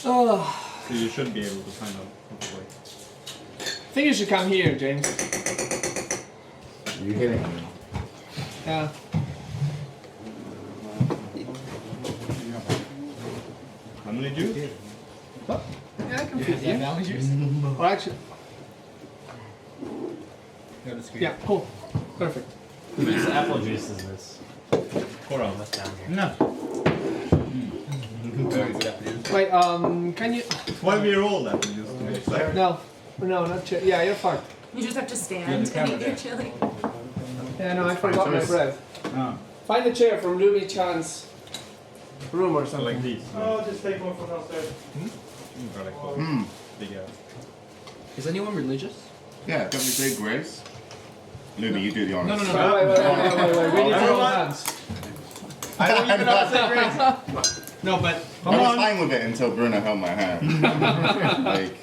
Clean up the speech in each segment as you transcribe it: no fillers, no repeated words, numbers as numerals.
So you should be able to find out, hopefully. I think you should come here, James. You hitting me? Yeah. How many juice? What? Yeah, I can feed you. Valley juice? Or actually, Go to screen. yeah, cool. Perfect. Whose apple juice is this? Pour out. That's down here. No. Very good afternoon. Wait, can you... 12-year-old apple juice to be exact. No, not chair. Yeah, you're fucked. You just have to Yeah, stand the and camera eat your there. chili. Yeah, no, I forgot my choice. bread. Ah, Find a chair from Ruby Chan's room or so something. like these. Oh, just take one from downstairs. Or like Hmm. big ass. Is anyone religious? Yeah, don't we say grace? Lumi, you do the honors. No, Wait, wait. We need to hold Everyone- hands. I don't even know how to say grace. No, but I was fine with it until Bruno held my hand. Like,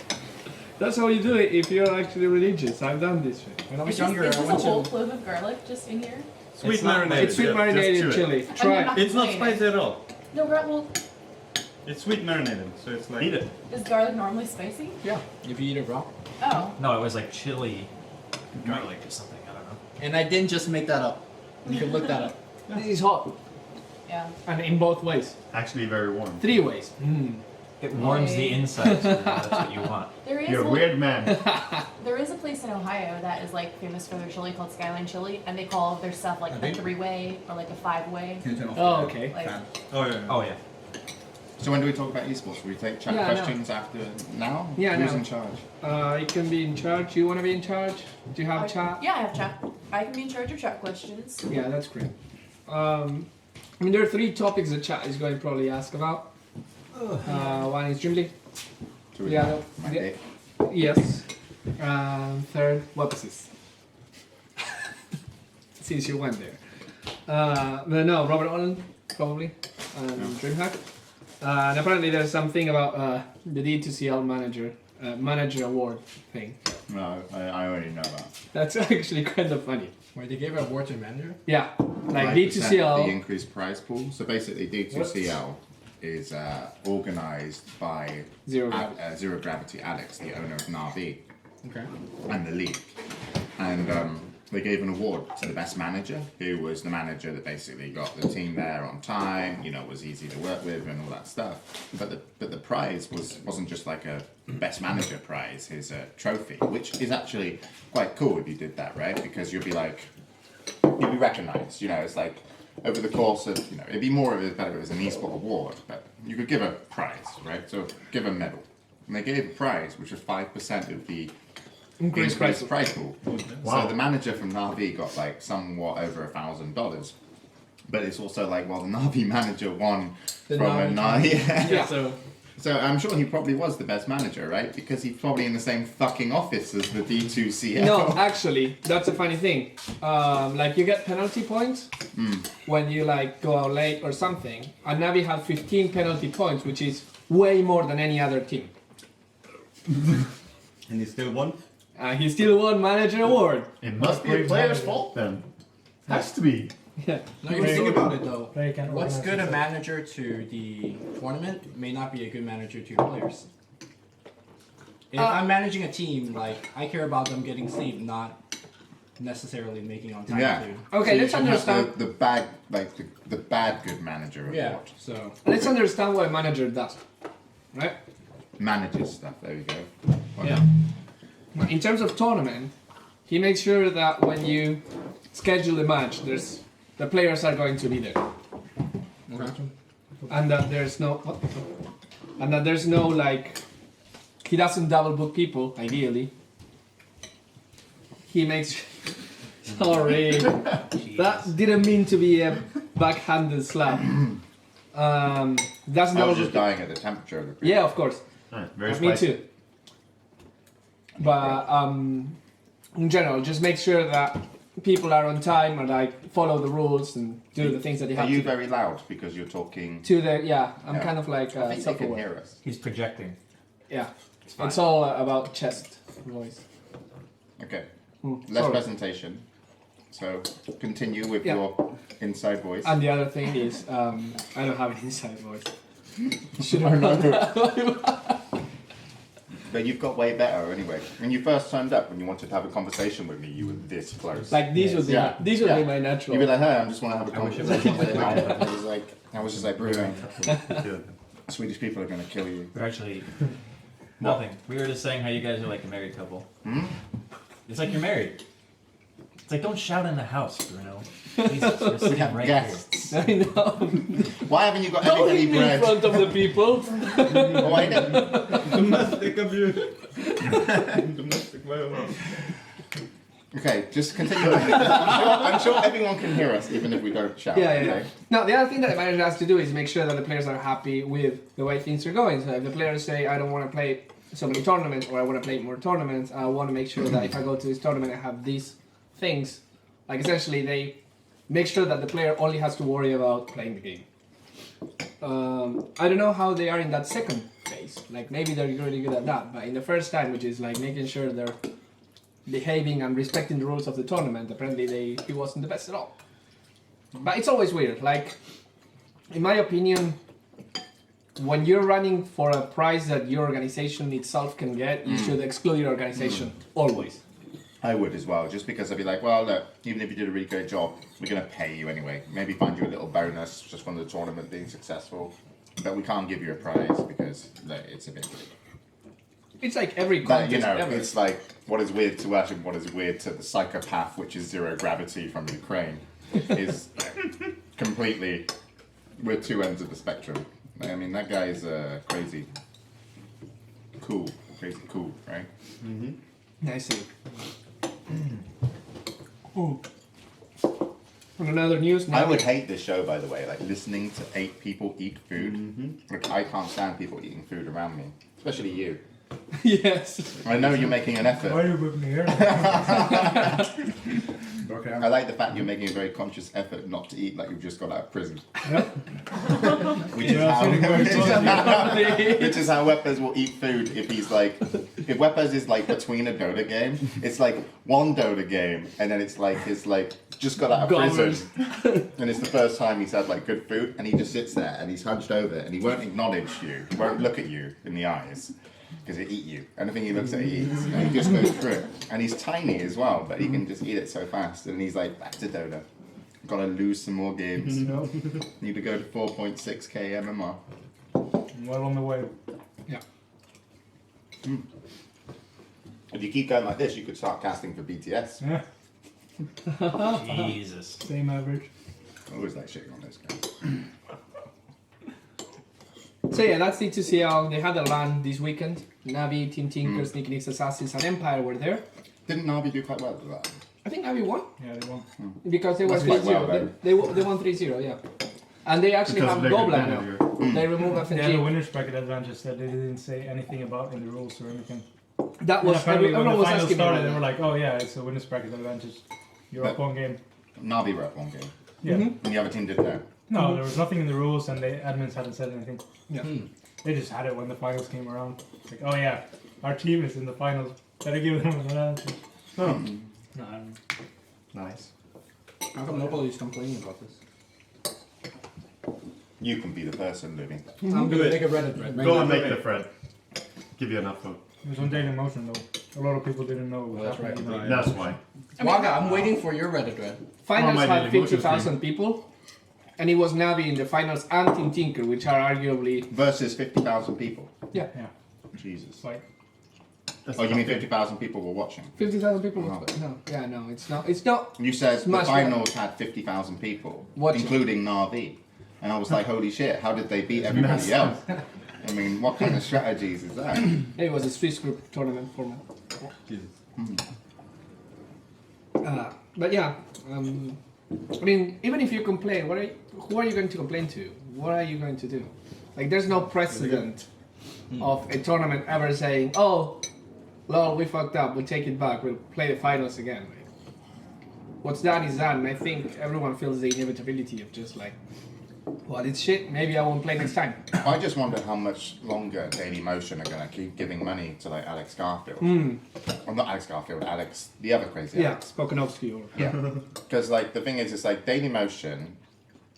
That's how you do it if you're actually religious. I've done this shit. when I was Is younger, this I a went whole to. clove of garlic just in here? Sweet It's not- marinated. It's sweet just marinated chew it. chili. I'm Try not- it. It's not Complaining. spicy at all. No, well, It's sweet marinated, so it's like. Eat it. is garlic normally spicy? Yeah. If you eat it raw. Oh. No, it was like chili garlic or something. I don't know. And I didn't just make that up. You can look that up. This is hot. Yeah. And in both ways. Actually very warm. 3 ways. It warms the Wait. insides. That's what you want. There is You're a one- weird man. There is a place in Ohio that is like famous for their chili called Skyline Chili, and they call their stuff like a think- 3-way or like a 5-way. Oh, okay. Like, Oh yeah. Oh yeah. so when do we talk about esports? Should we take chat Yeah, I know. questions after now? Yeah, I Who's know. in charge? You can be in charge. You want to be in charge? Do you have chat? Yeah, I have chat. I can be in charge of chat questions. Yeah, that's great. I mean, there are 3 topics the chat is going to probably ask about. One is Dream League. Should we Yeah, my yeah. date? Yes. Third, what was this? Since you went there. But no, Robert Allen, probably. DreamHack. And apparently there's something about the D2CL manager award thing. No, I already know that. That's actually kind of funny. Wait, they gave an award to a manager? Yeah, like 5% D2CL. the increased prize pool. So basically, D2CL is organised by Zero Gravity. Zero Gravity Alex, the owner of Navi, Okay. and the league. And they gave an award to the best manager, who was the manager that basically got the team there on time, you know, was easy to work with and all that stuff. But the prize wasn't just like a best manager prize, here's a trophy, which is actually quite cool if you did that, right? Because you'll be recognised, you know, it's like over the course of, you know, it'd be more of it better if it was an esport award, but you could give a prize, right? So give a medal. And they gave a prize which was 5% of the Increased price. prize pool. Wow. So the manager from Navi got like somewhat over $1,000. But it's also like, well, the Navi manager won The from a Navi Navi. Yeah. So I'm sure he probably was the best manager, right? Because he's probably in the same fucking office as the D2CL. No, actually, that's a funny thing. Like you get penalty points when you like go out late or something. And Navi had 15 penalty points, which is way more than any other team. And he still won? He still won manager award. It Must be a player's fault then. Has to be. Yeah. No, you think about it though. They can What's organize good a themselves. manager to the tournament may not be a good manager to your players. If I'm managing a team, like I care about them getting sleep, not necessarily making on time. Yeah. To, Okay, So you let's should have understand. the bad, like the bad good manager award. yeah. So Let's understand what a manager does, right? Manages stuff. There we go. Yeah. In terms of tournament, he makes sure that when you schedule a match, the players are going to be there, and that there's no like, he doesn't double book people. Ideally, he makes. Sorry, that didn't mean to be a backhanded slap. Doesn't I double was just book. dying at the temperature of the Yeah, of course. Very Me spicy. too. But in general, just make sure that people are on time or like follow the rules and do the things that they Are have you to do. very loud because you're talking? To the I'm Yeah. kind of like I think they can self-aware. hear us. He's projecting. Yeah, fine. it's all about chest voice. Okay. Mm, Less sorry. presentation. So continue with Yeah. your inside voice. And the other thing is I don't have an inside voice. Should I have know. known that. But you've got way better anyway. When you first turned up, when you wanted to have a conversation with me, you were this close. Like these would be Yeah. these would Yeah. be my natural. You'd be like, hey, I just want to have a I wish it conversation with you. I was just like, brilliant. Good. Swedish people are going to kill you. We're actually nothing. We were just saying how you guys are like a married couple. Hmm? It's like you're married. It's like don't shout in the house, Bruno. Jesus, we're We sitting have right here. guests. I know. Why haven't you got Don't everybody eat me in bread? front of the people. Why didn't- Domestic abuse. Domestic violence. Okay, just continue. I'm sure everyone can hear us, even if we don't shout. Yeah, yeah, yeah. okay? Now, the other thing that the manager has to do is make sure that the players are happy with the way things are going. So if the players say, I don't want to play so many tournaments, or I want to play more tournaments, I want to make sure that if I go to this tournament, I have these things. Like, essentially, they make sure that the player only has to worry about playing the game. I don't know how they are in that second phase. Like, maybe they're really good at that. But in the first time, which is like making sure they're behaving and respecting the rules of the tournament, apparently he wasn't the best at all. But it's always weird. Like, in my opinion, when you're running for a prize that your organization itself can get, you should exclude your organization always. I would as well, just because I'd be like, well, look, even if you did a really great job, we're going to pay you anyway. Maybe find you a little bonus just from the tournament being successful. But we can't give you a prize because look, it's a bit weird. It's like every But, contest you know, ever. it's like what is weird to us and what is weird to the psychopath, which is Zero Gravity from Ukraine, is completely, we're two ends of the spectrum. I mean, that guy is crazy cool, right? I see. On another news, I would hate this show, by the way, like listening to 8 people eat food. Like, I can't stand people eating food around me, especially you. Yes. I know you're making an effort. Why are you with me here? I like the fact you're making a very conscious effort not to eat like you've just got out of prison. Which is how Weppers will eat food if he's like, if Weppers is like between a Dota game, it's like one Dota game and then it's like his like just got out of prison and it's the first time he's had like good food and he just sits there and he's hunched over and he won't acknowledge you, he won't look at you in the eyes. Because it eat you. Anything he looks at, he eats. And he just goes through it. And he's tiny as well, but he can just eat it so fast. And he's like, back to Dota. Gotta lose some more games. No. Need to go to 4.6k MMR. I'm well on the way. Yeah. If you keep going like this, you could start casting for BTS. Yeah. Jesus. Same average. I always like shitting on those guys. So yeah, that's D2CL. They had a LAN this weekend. Navi, Team Tinker, Sneaky Nicks Assassins, and Empire were there. Didn't Navi do quite well with that? I think Navi won Yeah, they won. because they were That's quite 3-0. well then. They won 3-0, yeah. And they actually Because have they're good Goblan now. manager. They remove They had a FNG. winner's bracket advantage that they didn't say anything about in the rules or anything. That And was apparently when everyone the was final asking started, me. they were like, oh yeah, it's a winner's bracket advantage. You're up But- one game. Navi were up one game. Yeah. Mhm. And the other team didn't know. No, there was nothing in the rules and the admins hadn't said anything. Yeah. They just had it when the finals came around. It's like, oh yeah, our team is in the finals. Better give them an advantage. Oh. No, I'm Nice. How come nobody's complaining about this? You can be the person, Louis. I'm Do gonna it. make a Reddit thread. Go and make it a thread. Give you enough vote. It was on Daily Motion though. A lot of people didn't know what Well, that's happened. right. That's why. Waka, I'm waiting for your Reddit thread. Finals my had Daily Motion 50,000 people. And it was Navi in the finals and Team Tinker, which are arguably... Versus 50,000 people. Yeah. Yeah. Jesus. Like, Oh, you mean 50,000 people were watching? 50,000 people. Wow. No, yeah, no, it's not. It's not. You said the Smash finals had 50,000 people, Watching. including Navi. And I was like, holy shit, how did they beat everybody else? I mean, what kind of strategies is that? It was a Swiss group tournament format. Jesus. But yeah, I mean, even if you complain, who are you going to complain to? What are you going to do? Like, there's no precedent of a tournament ever saying, "Oh, lol, we fucked up. We'll take it back. We'll play the finals again." Like, what's done is done. And I think everyone feels the inevitability of just like, well, it's shit. Maybe I won't play next time. I just wonder how much longer Daily Motion are going to keep giving money to like Alex Garfield. Well, not Alex Garfield, Alex, the other crazy Yeah, Alex. Spokanovsky or Yeah. Because like the thing is, it's like Daily Motion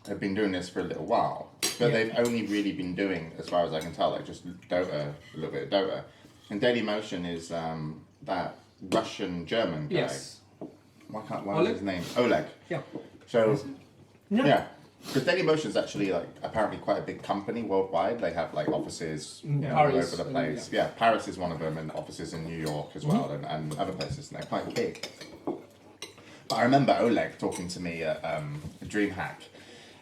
have been doing this for a little while, but they've only really been doing, as far as I can tell, like just Dota, a little bit of Dota. And Dailymotion is that Russian-German guy. Yes. Why is Oleg? his name? Oleg. Yeah. So, Yeah. yeah. Because Dailymotion is actually like apparently quite a big company worldwide. They have like offices all Paris, over the place. Yeah, Paris is one of them, and offices in New York as well, and other places. And they're quite big. But I remember Oleg talking to me at DreamHack,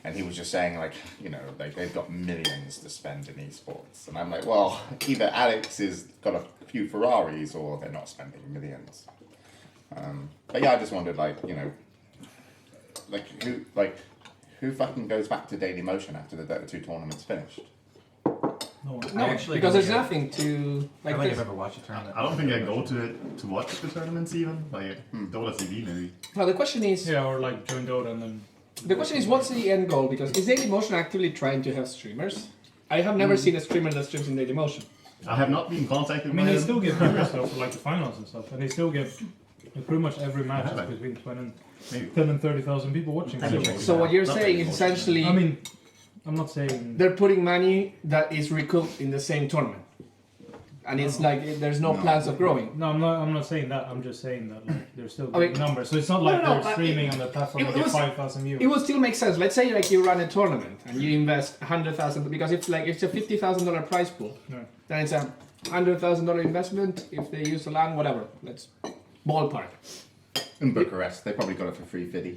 and he was just saying like, like they've got millions to spend in esports, and I'm like, well, either Alex has got a few Ferraris or they're not spending millions. But yeah, I just wondered who fucking goes back to Dailymotion after the Dota 2 tournament's finished? No, No, because there's nothing to I like. don't think I've This. ever watched a tournament. I don't think I go to it to watch the tournaments even. Like Dota TV maybe. Well, the question is, Yeah, or like join Dota and then. what's the end goal? Because is Dailymotion actively trying to have streamers? I have never seen a streamer that streams in Dailymotion. I have not been contacted I mean, by they them. still get viewers though for like the finals and stuff, and they still get like, pretty much every match Yeah, is like- between 10 Maybe. and 30,000 people watching. So what you're Not saying is Dailymotion. essentially I mean, I'm not saying. they're putting money that is recouped in the same tournament, and it's like there's no plans of growing. No, I'm not saying that. I'm just saying that like there's still I mean- good numbers. So it's not like No, they're streaming on the platform it and get was- 5,000 viewers. It will still make sense. Let's say like you run a tournament and you invest 100,000 because it's a $50,000 prize pool. Yeah. Then it's a $100,000 investment if they use the land, whatever. Let's ballpark. In Bucharest, they probably got it for $350.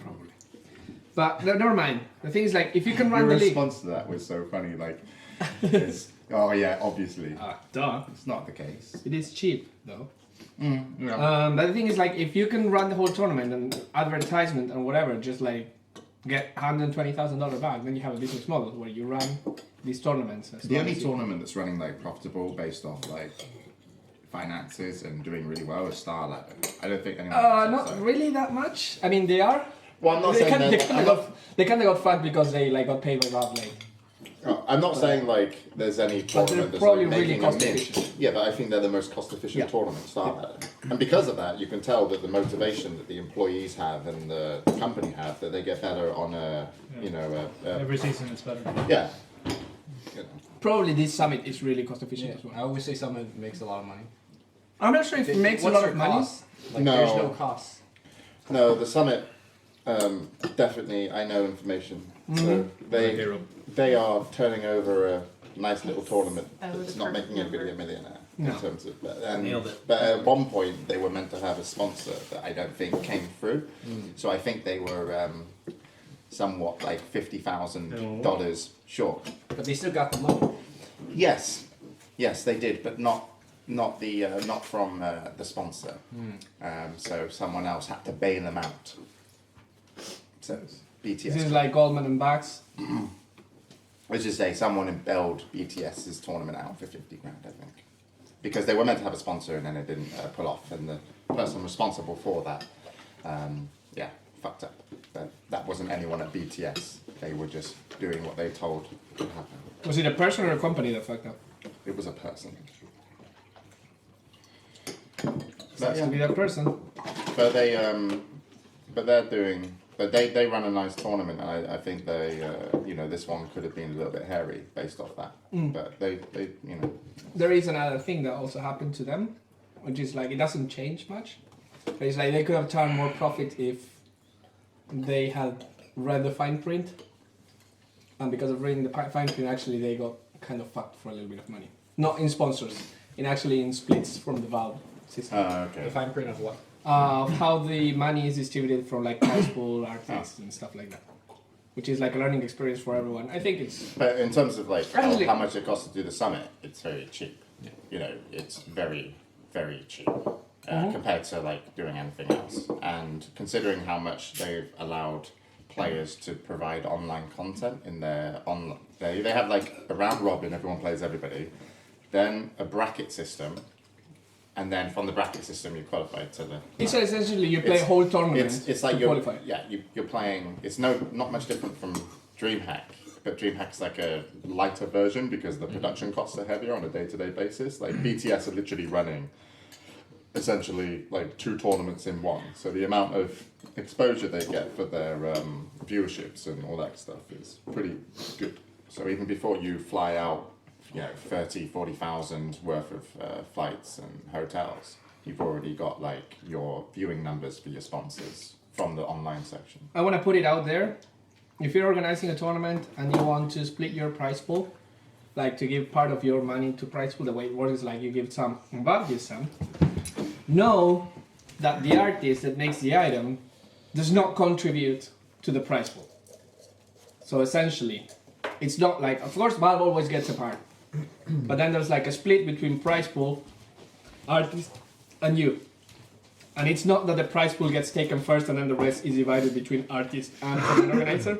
Probably. But never mind. The thing is like if you can run Your the league. response to that was so funny. Like, oh yeah, obviously, Duh. it's not the case. It is cheap though. Yeah. But the thing is like if you can run the whole tournament and advertisement and whatever, just like get $120,000 back, then you have a business model where you run these tournaments. As The long only as you- tournament that's running like profitable based off like finances and doing really well is Star Level. I don't think anyone. else is, not so. really that much. I mean, they are. Well, I'm not They saying kind that. of got fucked because they like got paid by Valve. Like, I'm not saying like there's any tournament that's probably like really making cost a mint. efficient. Yeah, but I think they're the most cost efficient Yeah. tournament, Star Level. And because of that, you can tell that the motivation that the employees have and the company have that they get better on a Every season it's better. yeah. probably this summit is really cost efficient Yeah, as I well. always say someone makes a lot of money. I'm not sure if it makes a What's lot their of money. cost? Like, No. there's no cost. No, the summit definitely. I know information. So they are turning over a nice little tournament. Oh, It's the not perfect making anybody a number. millionaire No. in terms of. Nailed it. But at one point, they were meant to have a sponsor that I don't think came through. So I think they were somewhat like $50,000 short. But they still got the money. Yes, they did, but not from the sponsor. So someone else had to bail them out. So This BTS. is like Goldman and Bax. Let's just say someone bailed BTS's tournament out for 50 grand, I think, because they were meant to have a sponsor and then it didn't pull off, and the person responsible for that, fucked up. That wasn't anyone at BTS. They were just doing what they told would happen. Was it a person or a company that fucked up? It was a person. Sucks to be that person. But they run a nice tournament, and I think they, this one could have been a little bit hairy based off that. But they. There is another thing that also happened to them, which is like it doesn't change much. But it's like they could have turned more profit if they had read the fine print, and because of reading the fine print, actually they got kind of fucked for a little bit of money. Not in sponsors, in splits from the Valve system. Okay. The fine print of what? Of how the money is distributed from like prize pool, artists, and stuff like that, which is like a learning experience for everyone. I think it's But in terms of like Actually- how much it costs to do the summit, it's very cheap. It's very, very cheap compared to like doing anything else. And considering how much they've allowed players to provide online content in their they have like a round robin, everyone plays everybody, then a bracket system, and then from the bracket system you qualify to the. it's essentially you play a It's- whole tournament It's like to you're qualify. you're playing. It's not much different from DreamHack, but DreamHack's like a lighter version because the production costs are heavier on a day-to-day basis. Like BTS are literally running essentially like 2 tournaments in one. So the amount of exposure they get for their viewerships and all that stuff is pretty good. So even before you fly out, 40,000 worth of flights and hotels, you've already got like your viewing numbers for your sponsors from the online section. I want to put it out there. If you're organizing a tournament and you want to split your prize pool, like to give part of your money to prize pool, the way it works is like you give some and Bob gives some. Know that the artist that makes the item does not contribute to the prize pool. So essentially, it's not like, of course, Bob always gets a part, but then there's like a split between prize pool, artist, and you. And it's not that the prize pool gets taken first and then the rest is divided between artist and tournament organizer,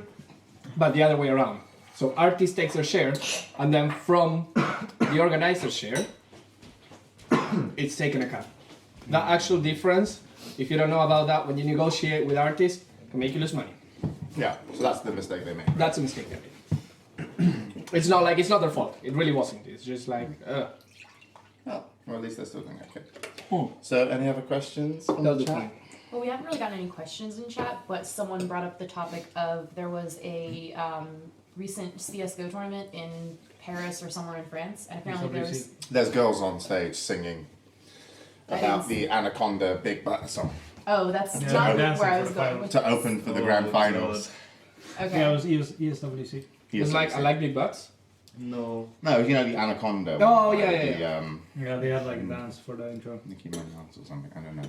but the other way around. So artist takes their share, and then from the organizer's share, it's taken a cut. That actual difference, if you don't know about that, when you negotiate with artists, can make you lose money. Yeah, so that's the mistake they made. That's a mistake they made. It's not like, it's not their fault. It really wasn't. It's just like, Oh, well, at least they're still doing okay. Hmm. So, any other questions from That's the the chat? point. Well, we haven't really gotten any questions in chat, but someone brought up the topic of there was a recent CS:GO tournament in Paris or somewhere in France, and apparently there was. There's girls on stage singing I about didn't the Anaconda Big Butt song Oh, that's Yeah, not dancing where I for was the going final. with to this. open for the grand finals. Okay. Yeah, it was ESWC. It's like, I like big butts. No. No, you know the Anaconda. Oh, one, yeah, like yeah, the, Yeah, they had like a dance for the intro. Nicki Minaj or something. I don't know.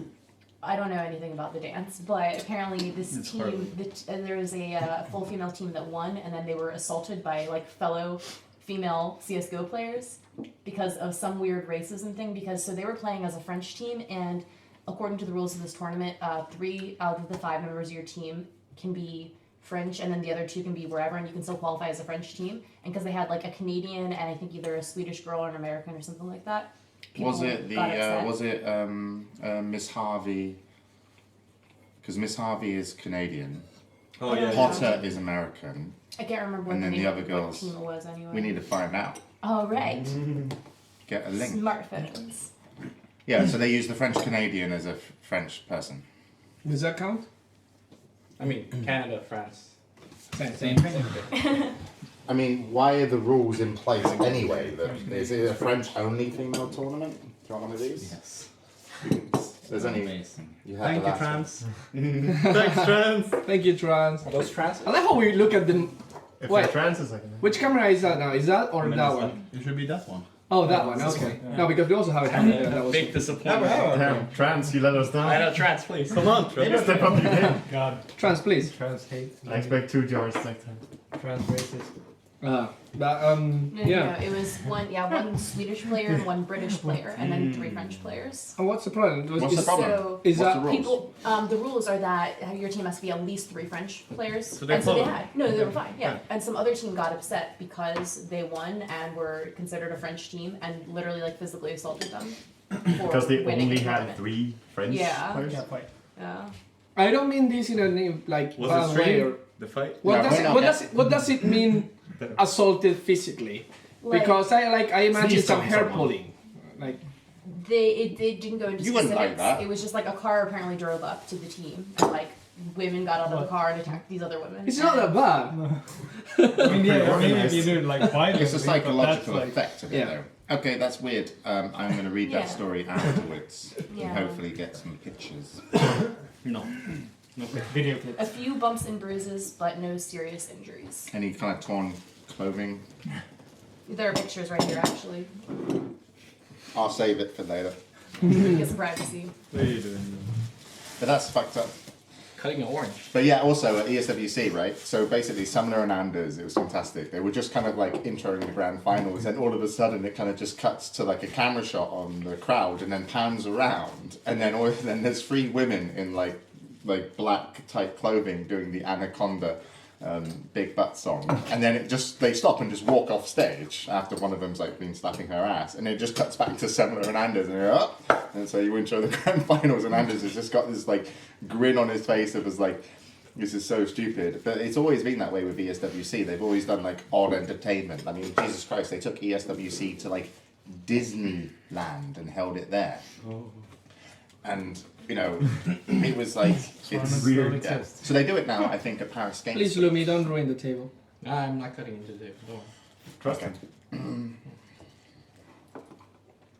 I don't know anything about the dance, but apparently this It's team, there was a full female team that won, and then they were assaulted by like fellow female CS:GO players because of some weird racism thing. Because so they were playing as a French team, and according to the rules of this tournament, 3 out of the 5 members of your team can be French, and then the other 2 can be wherever, and you can still qualify as a French team. And because they had like a Canadian and I think either a Swedish girl or an American or something like that. Was people it the got upset. was it Miss Harvey? Because Miss Harvey is Canadian. Oh yeah. Potter is American. I can't remember what And the then the name other of girls, what team it was anyway. We need to find out. Oh right, Get a link. smartphones. Yeah, so they use the French Canadian as a French person. Does that count? I mean, Canada, France. Same thing. I mean, why are the rules in place anyway? Is it a French-only female tournament? Do you want one of these? Yes. There's only Amazing. you have Thank the you, last one. France. Thanks, trans. Thank you, Trans. Are those trans? I like how we look at them. If Wait. you're trans, it's like. Which camera is that now? Is that or that one? It should be that one. Oh, that one. Okay. No, because we also have it. That was Big disappointment. Damn, trans, you let us down. I know, trans, please. Come on, trans. Step up your game. God, Trans, please. trans hate. I expect 2 jars next time. Trans racist. But No, yeah. it was one Swedish player and 1 British player, and then 3 French players. And what's the problem? What's the problem? So Is What's that the rules? people, the rules are that your team has to be at least 3 French players. So they're and so they close. had they were fine, yeah. And some other team got upset because they won and were considered a French team and literally like physically assaulted them. For Because they winning only the had tournament. 3 French Yeah. players. Yeah, fight. Yeah. I don't mean this in a name like Was bad it way. stream? Or, The fight? what, No, does we're it, not- what does it mean? Assaulted physically? Like, Because I imagine Sneezed some on hair someone. pulling. Like they didn't go into You wouldn't specifics. like that. It was just like a car apparently drove up to the team and like women got out of the car and attacked these other women. it's not that bad. I mean, yeah, maybe if you do it like violently, It's a but that's psychological like, effect of it, Yeah. though. Okay, that's weird. I'm going to read that Yeah. story afterwards Yeah. and hopefully get some pictures. No. video clips. A few bumps and bruises, but no serious injuries. Any kind of torn clothing? There are pictures right here, actually. I'll save it for later. Get some privacy. What are you doing? But that's fucked up. Cutting an orange. But yeah, also at ESWC, right? So basically, Sumner and Anders, it was fantastic. They were just kind of like introing the grand finals, and all of a sudden, it kind of just cuts to like a camera shot on the crowd, and then pans around, and then there's 3 women in like black type clothing doing the Anaconda big butt song, and then they stop and just walk off stage after one of them's like been slapping her ass, and it just cuts back to Sumner and Anders, and they're up, and so you intro the grand finals, and Anders has just got this like grin on his face of like, this is so stupid. But it's always been that way with ESWC. They've always done like odd entertainment. I mean, Jesus Christ, they took ESWC to like Disneyland and held it there. and it was like it's weird. Yeah. So they do it now, I think, at Paris Games. Please, Week. Lumi, don't ruin the table. I'm not cutting into the table. Trust Okay. him.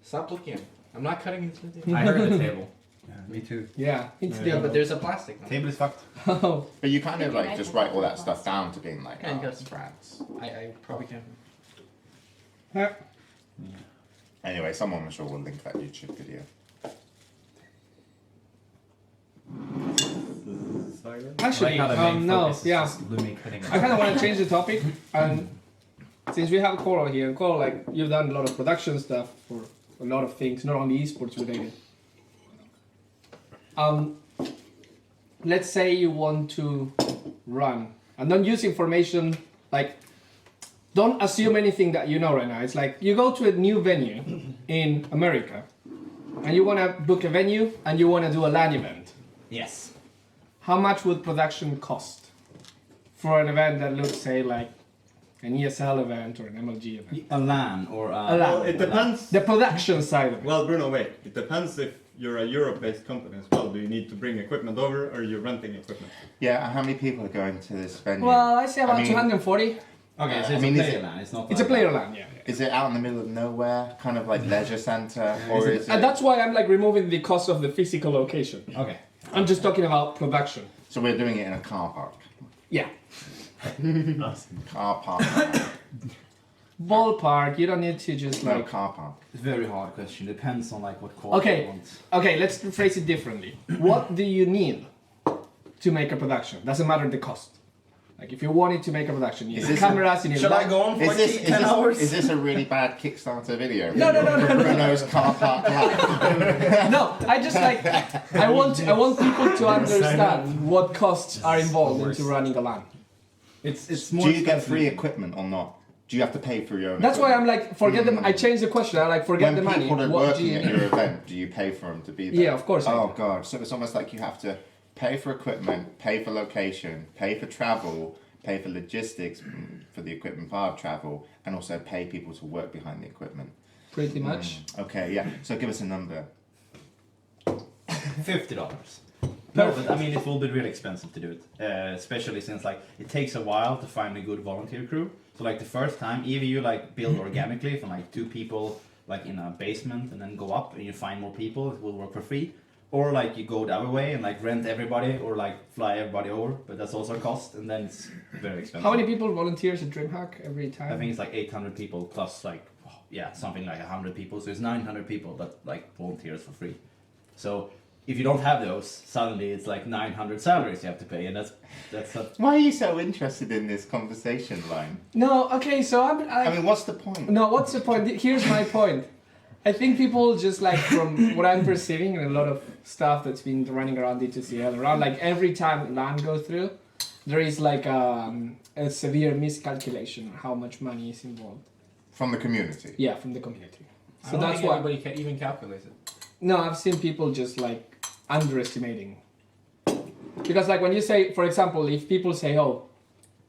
Stop looking. I'm not cutting into the table. I heard the table. Yeah, me too. Yeah, it's Yeah, the but there's a plastic one. Table is fucked. Oh, But you kind of Okay, like I just can write all that cut stuff down to being like, Yeah, oh, you it's got- France. I probably can. Anyway, someone I'm sure will link that YouTube video. actually, Like how the main no, focus is yeah. just Lumi cutting it. I kind of want to change the topic, and since we have Coral here, and Coral, like you've done a lot of production stuff for a lot of things, not only esports related. Let's say you want to run, and don't use information like. Don't assume anything that you know right now. It's like you go to a new venue in America, and you want to book a venue, and you want to do a LAN event. Yes. How much would production cost for an event that looks, say, like an ESL event or an MLG event? A LAN or A LAN. Well, it depends. The production side of it. Well, Bruno, wait. It depends if you're a Europe-based company as well. Do you need to bring equipment over, or are you renting equipment? Yeah, how many people are going to this venue? Well, I say about I mean- 240. Okay, so I it's mean, a is player it- LAN. It's not. It's a like- player LAN, yeah. Is it out in the middle of nowhere, kind of like leisure center, or is it? And that's why I'm like removing the cost of the physical location. Okay. I'm just talking about production. So we're doing it in a car park. Yeah. Car park. Ballpark, you don't need to just No like. car park. It's a very hard question. Depends on like what quality Okay. you want. Okay, let's phrase it differently. What do you need to make a production? Doesn't matter the cost. Like if you wanted to make a production, you Is need this cameras, you need. Should I go on for Is like this, 10 hours? is this a really bad Kickstarter video? No, no, no, no, no. Bruno's car park life. No, I just like I want people to understand what costs are involved into running a LAN. It's more. Do you get expensive. free equipment or not? Do you have to pay for your own? That's why equipment? I'm like forget them. I changed the question. I like forget When the money. people are What do working you? at your event, do you pay for them to be there? Yeah, of course I Oh do. god, so it's almost like you have to pay for equipment, pay for location, pay for travel, pay for logistics for the equipment part of travel, and also pay people to work behind the equipment. Pretty much. Okay, yeah. So give us a number. $50. No, but I mean it will be really expensive to do it, especially since like it takes a while to find a good volunteer crew. So like the first time, either you like build organically from like 2 people like in a basement and then go up and you find more people, it will work for free. Or like you go the other way and like rent everybody or like fly everybody over, but that's also a cost and then it's very expensive. How many people volunteers at DreamHack every time? I think it's like 800 people plus like something like 100 people, so it's 900 people that like volunteers for free. So if you don't have those, suddenly it's like 900 salaries you have to pay, and that's a, Why are you so interested in this conversation line? No, okay, so I mean, what's the point? No, what's the point? Here's my point. I think people just like from what I'm perceiving and a lot of stuff that's been running around D2CL around like every time LAN goes through, there is like a severe miscalculation on how much money is involved. From the community. Yeah, from the community. I So don't that's think why. anybody can even calculate it. No, I've seen people just like underestimating. Because like when you say, for example, if people say, oh,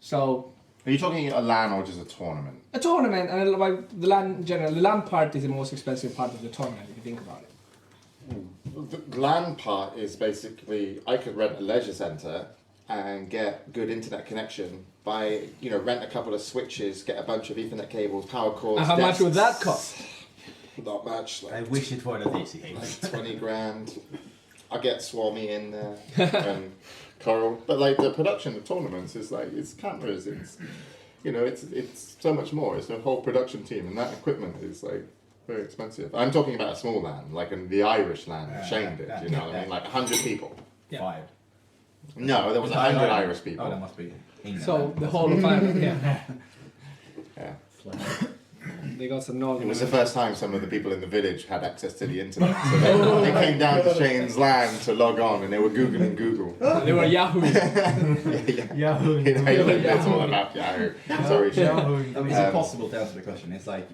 so Are you talking a LAN or just a tournament? a tournament and like the LAN in general, the LAN part is the most expensive part of the tournament if you think about it. The LAN part is basically I could rent a leisure centre and get good internet connection by rent a couple of switches, get a bunch of Ethernet cables, power cords. And how much would that desks. cost? Not much, I like, wish it were that easy. like 20 grand. I get Swami in there and Coral, but like the production of tournaments is like it's cameras, it's it's so much more. It's a whole production team, and that equipment is like very expensive. I'm talking about a small LAN, like in the Irish LAN Shane did. You know what I mean? Like 100 people. Yeah. 5. No, there was 100 Irish people. Oh, that must be England. So the whole of Ireland, yeah, Yeah. they got some knowledge. It was the first time some of the people in the village had access to the internet. So they came down to Shane's LAN to log on, and they were Googling Google. They were Yahoo. Yahoo. It's all about Yahoo. Sorry, Shane. Yahoo. I mean, it's impossible to answer the question. It's like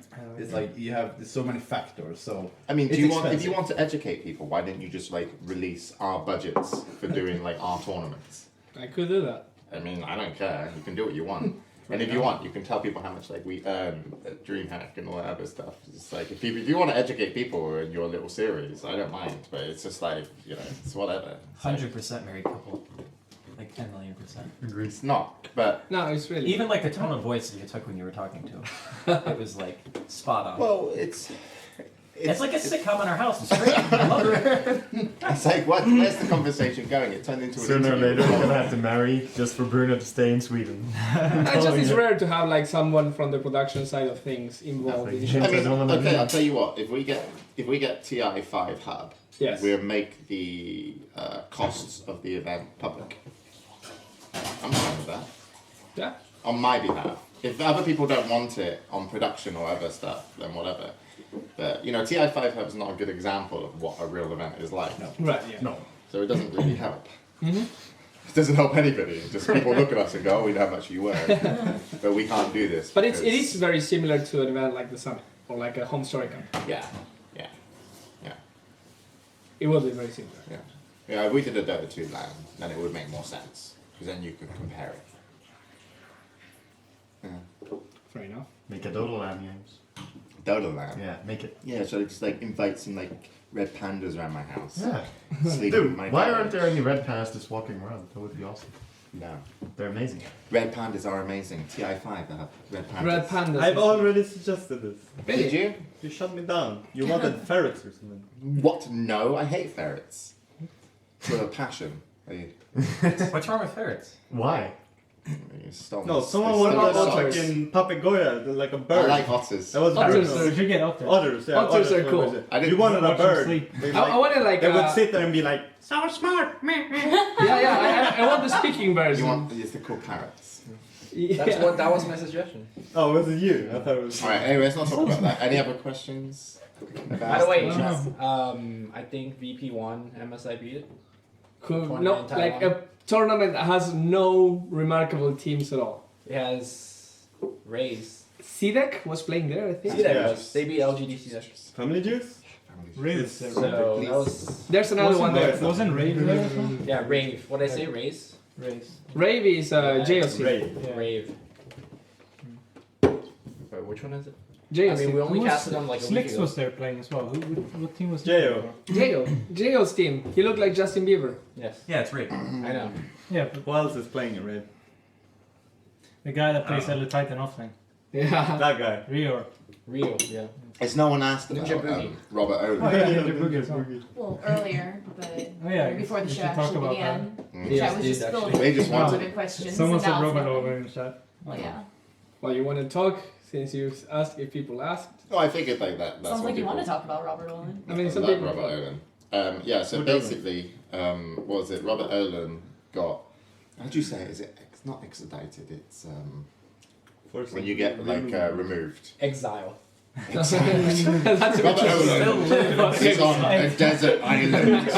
you have there's so many factors. So I mean, it's if you expensive. want to educate people, why didn't you just like release our budgets for doing like our tournaments? I could do that. I mean, I don't care. You can do what you want. And if you want, you can tell people how much like we earn at DreamHack and all that other stuff. It's like if you want to educate people in your little series, I don't mind. But it's just like it's whatever. It's like- 100% married couple. Like 10 million %. It's not, but No, it's really. Even like the tone of voice that you took when you were talking to him, it was like spot on. well, it's like a sitcom in our house. It's great. I love it. it's like where's the conversation going? It turned into an Sooner or interview. later, we're gonna have to marry just for Bruno to stay in Sweden. It's rare to have like someone from the production side of things involved. Nothing. In I mean, I don't wanna okay, leave. I'll tell you what. If we get TI5 Hub, Yes. we'll make the costs of the event public. I'm fine with that. Yeah. On my behalf. If other people don't want it on production or other stuff, then whatever. But TI5 Hub is not a good example of what a real event is like. Right. Yeah. No. So it doesn't really help. Mhm. It doesn't help anybody. It's just people look at us and go, "Oh, we know how much you work, but we can't do this." But it because- is very similar to an event like the Summit or like a home story camp. Yeah. It will be very similar. Yeah, if we did a Dota 2 land, then it would make more sense. Because then you could compare it. Yeah. Fair enough. Make a Dota land games. Dota land? Yeah, make it. Yeah, so I just like invite some like red pandas around my house. Yeah. Sleep with Dude, my why dog. aren't there any red pandas just walking around? That would be awesome. No. They're amazing. Red pandas are amazing. TI5 they have red pandas. Red pandas. I've already suggested this. Really? Did you? You shut me down. You wanted ferrets or something. What? No, I hate ferrets. With a passion. What's wrong with ferrets? Why? You stole No, my- someone they wanted stole a my socks. fucking papagoya, like a bird. I like otters. That was Otters birds. are- You should get up there. Otters, yeah. Otters are what cool. was it? I didn't You wanted a watch them bird. sleep. They, I wanted like. they would sit there and be like, Yeah, I want the speaking version. You want these to call parrots. Yeah. That was my suggestion. oh, was it you? I thought it was. Alright, anyway, let's not talk about that. Any other questions? By the way, Wow. I think VP1 MSI beat it. Cool. Tournament No, in Taiwan. like a tournament that has no remarkable teams at all. It has Rays. CDEC was playing there, I think. Yes. They beat LGDC. Family juice? Raves. So that was There's another one there. Wasn't Rave there as well? yeah Rave. What did I say? Rays. Raves. Rave is JOC. Ray. Yeah. Rave. Wait, which one is it? JOC. I mean, we only Who was- casted them like a week Slicks ago. was there playing as well. What team was J.O. JO's team. He looked like Justin Bieber. Yes, Yeah, it's rigged. I know. Yeah, but Who else is playing in Red? the guy that plays Elite Titan offlane. Yeah. That guy. Rio. Rio. Yeah. Has no one asked about Ninja Boogie. Robert Oh Owen? yeah, Ninja Boogie as well. Well, earlier, but Oh yeah, before the we show should talk actually about began, Mm. which I Yes, was did just actually. filled They with just wanted- loaded questions. Someone and said now it's Robert nothing. over in chat. Well, yeah. Well, you want to talk since you asked if people asked? No, I figured like that. That's Sounds what like you people want to talk about Robert Olin. I mean, some like people. Robert Owen. Yeah, so Who doesn't? basically, what was it? Robert Owen got. How do you say it? Is it not extradited? It's when you get like removed. Exile. That's a Robert Owen is on a desert island.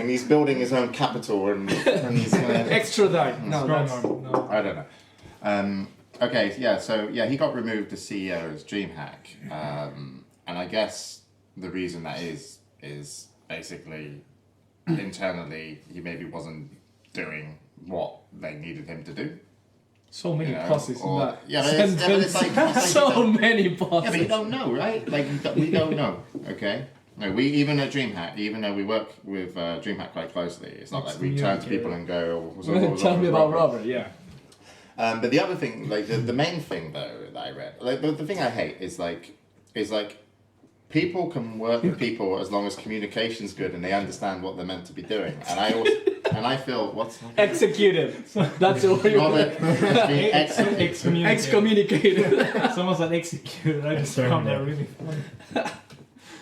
And he's building his own capital and he's extra die. No, Strong that's. arm. No. I don't know. Okay, yeah, so yeah, he got removed as CEO as DreamHack. And I guess the reason that is basically internally he maybe wasn't doing what they needed him to do. So many You know, pauses in or- that. yeah, but it's like so many Yeah, but you pauses. don't know, right? Like we don't know, okay? No, we even at DreamHack, even though we work with DreamHack quite closely, it's not like we turn to people and go, "So what was Tell up me with about Robert. Yeah. But the other thing, like the main thing though that I read, like the thing I hate is like people can work with people as long as communication's good and they understand what they're meant to be doing. And I feel what's Executed. That's all you Robert has been Excommunicated. excommunicated. Someone said executed. I just found that really funny.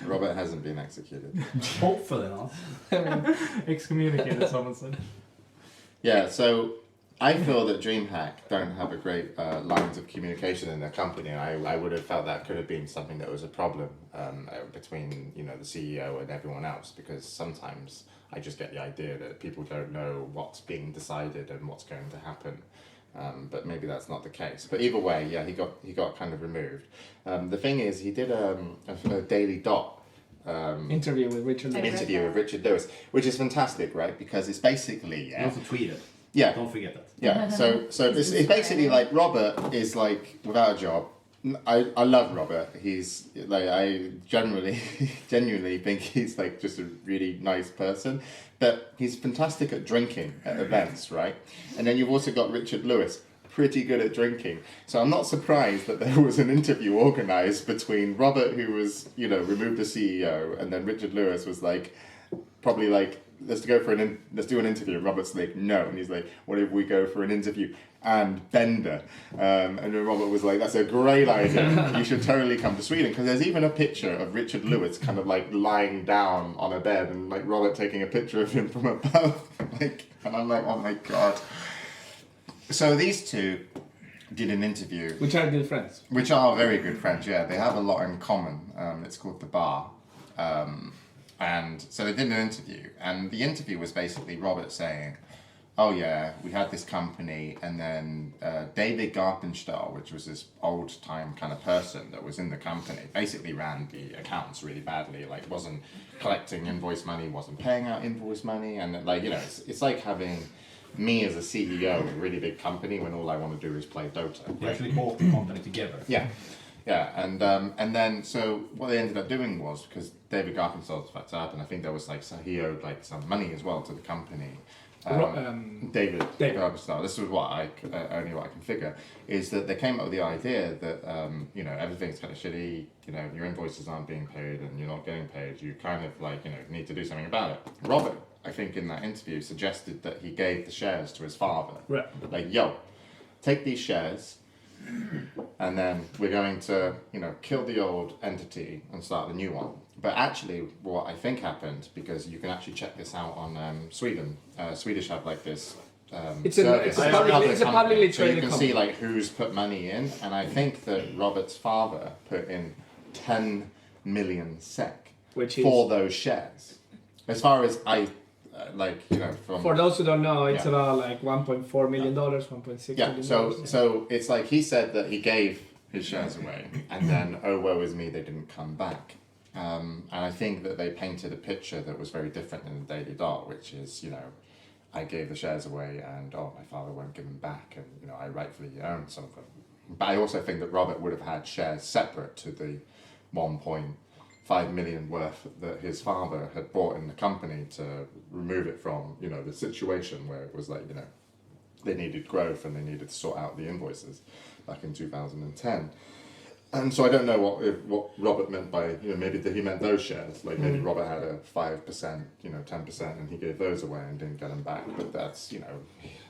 Robert hasn't been executed. Hopefully not. Excommunicated, someone said. Yeah, so I feel that DreamHack don't have a great lines of communication in their company. I would have felt that could have been something that was a problem between the CEO and everyone else, because sometimes I just get the idea that people don't know what's being decided and what's going to happen. But maybe that's not the case. But either way, yeah, he got kind of removed. The thing is, he did a Daily Dot Interview with Richard. I read interview that. with Richard Lewis, which is fantastic, right? Because it's basically He also tweeted. Yeah. Don't forget that. Yeah, so it's basically like Robert is like without a job. I love Robert. He's like I genuinely think he's like just a really nice person. But he's fantastic at drinking at events, right? And then you've also got Richard Lewis, pretty good at drinking. So I'm not surprised that there was an interview organised between Robert, who was removed as CEO, and then Richard Lewis was like probably like let's do an interview. And Robert's like, no. And he's like, what if we go for an interview and Bender? And then Robert was like, that's a great idea. You should totally come to Sweden. Because there's even a picture of Richard Lewis kind of like lying down on a bed and like Robert taking a picture of him from above. And I'm like, oh my God. So these two did an interview. Which are good friends. Which are very good friends, yeah. They have a lot in common. It's called The Bar. And so they did an interview, and the interview was basically Robert saying, oh yeah, we had this company, and then David Garpenstahl, which was this old-time kind of person that was in the company, basically ran the accounts really badly, like wasn't collecting invoice money, wasn't paying out invoice money, and like, it's like having me as a CEO of a really big company when all I want to do is play Dota. They actually bought the company together. Yeah. Yeah, and then so what they ended up doing was, because David Garpenstahl was fucked up, and I think there was like he owed like some money as well to the company. David Garpenstahl. This was only what I can figure is that they came up with the idea that everything's kind of shitty. Your invoices aren't being paid and you're not getting paid. You kind of like need to do something about it. Robert, I think in that interview, suggested that he gave the shares to his father. Right. Like, yo, take these shares. And then we're going to, kill the old entity and start the new one. But actually, what I think happened, because you can actually check this out on Sweden. Swedish have like this It's service. a publicly So you traded can company. see like who's put money in, and I think that Robert's father put in 10 million SEK Which is, for those shares. As far as I from for those who don't know, it's Yeah. about like $1.4 million, $1.6 yeah, million. so it's like he said that he gave his shares away, and then oh woe is me, they didn't come back. And I think that they painted a picture that was very different in the Daily Dot, which is I gave the shares away, and my father won't give them back, and I rightfully own some of them. But I also think that Robert would have had shares separate to the 1.5 million worth that his father had bought in the company to remove it from the situation where it was like they needed growth and they needed to sort out the invoices back in 2010. And so I don't know what Robert meant by maybe that he meant those shares, like maybe Robert had a 5%, 10%, and he gave those away and didn't get them back. But that's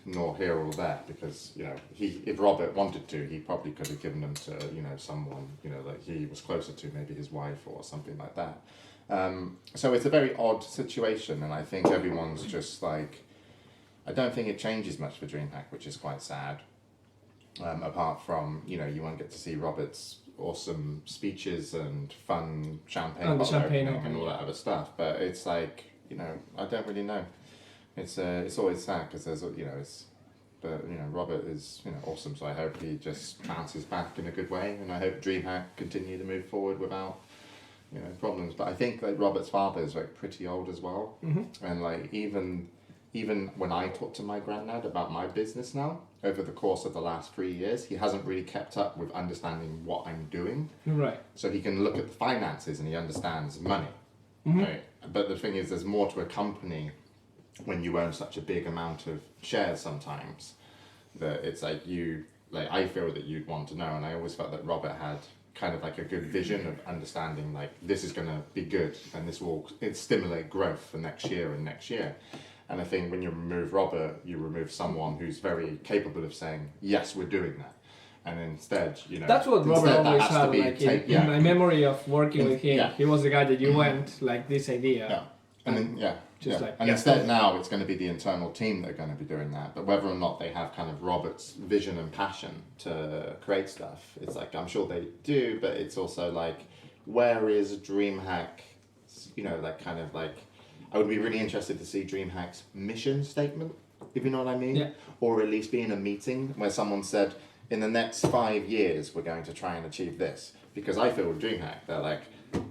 nor here or there, because if Robert wanted to, he probably could have given them to someone that he was closer to, maybe his wife or something like that. So it's a very odd situation, and I think everyone's just like, I don't think it changes much for DreamHack, which is quite sad. Apart from you won't get to see Robert's awesome speeches and fun champagne And the bottle champagne opening and all opening, that other stuff, but it's like I don't really know. It's always sad because there's Robert is awesome, so I hope he just bounces back in a good way, and I hope DreamHack continue to move forward without problems. But I think that Robert's father is like pretty old as well, and like even when I talk to my granddad about my business now, over the course of the last 3 years, he hasn't really kept up with understanding what I'm doing. Right. So he can look at the finances and he understands money. Right? But the thing is, there's more to a company when you own such a big amount of shares sometimes, that it's like I feel that you'd want to know, and I always felt that Robert had kind of like a good vision of understanding like this is going to be good and this will stimulate growth for next year and next year. And I think when you remove Robert, you remove someone who's very capable of saying, yes, we're doing that. And instead, That's what Robert instead that always has to had. be Like in my memory of working with him, he was the guy that you went like this idea. Yeah. And then, Like, instead now it's going to be the internal team that are going to be doing that. But whether or not they have kind of Robert's vision and passion to create stuff, it's like, I'm sure they do, but it's also like, where is DreamHack, I would be really interested to see DreamHack's mission statement, if you know what I mean. Yeah. Or at least be in a meeting where someone said, in the next 5 years, we're going to try and achieve this. Because I feel with DreamHack, they're like,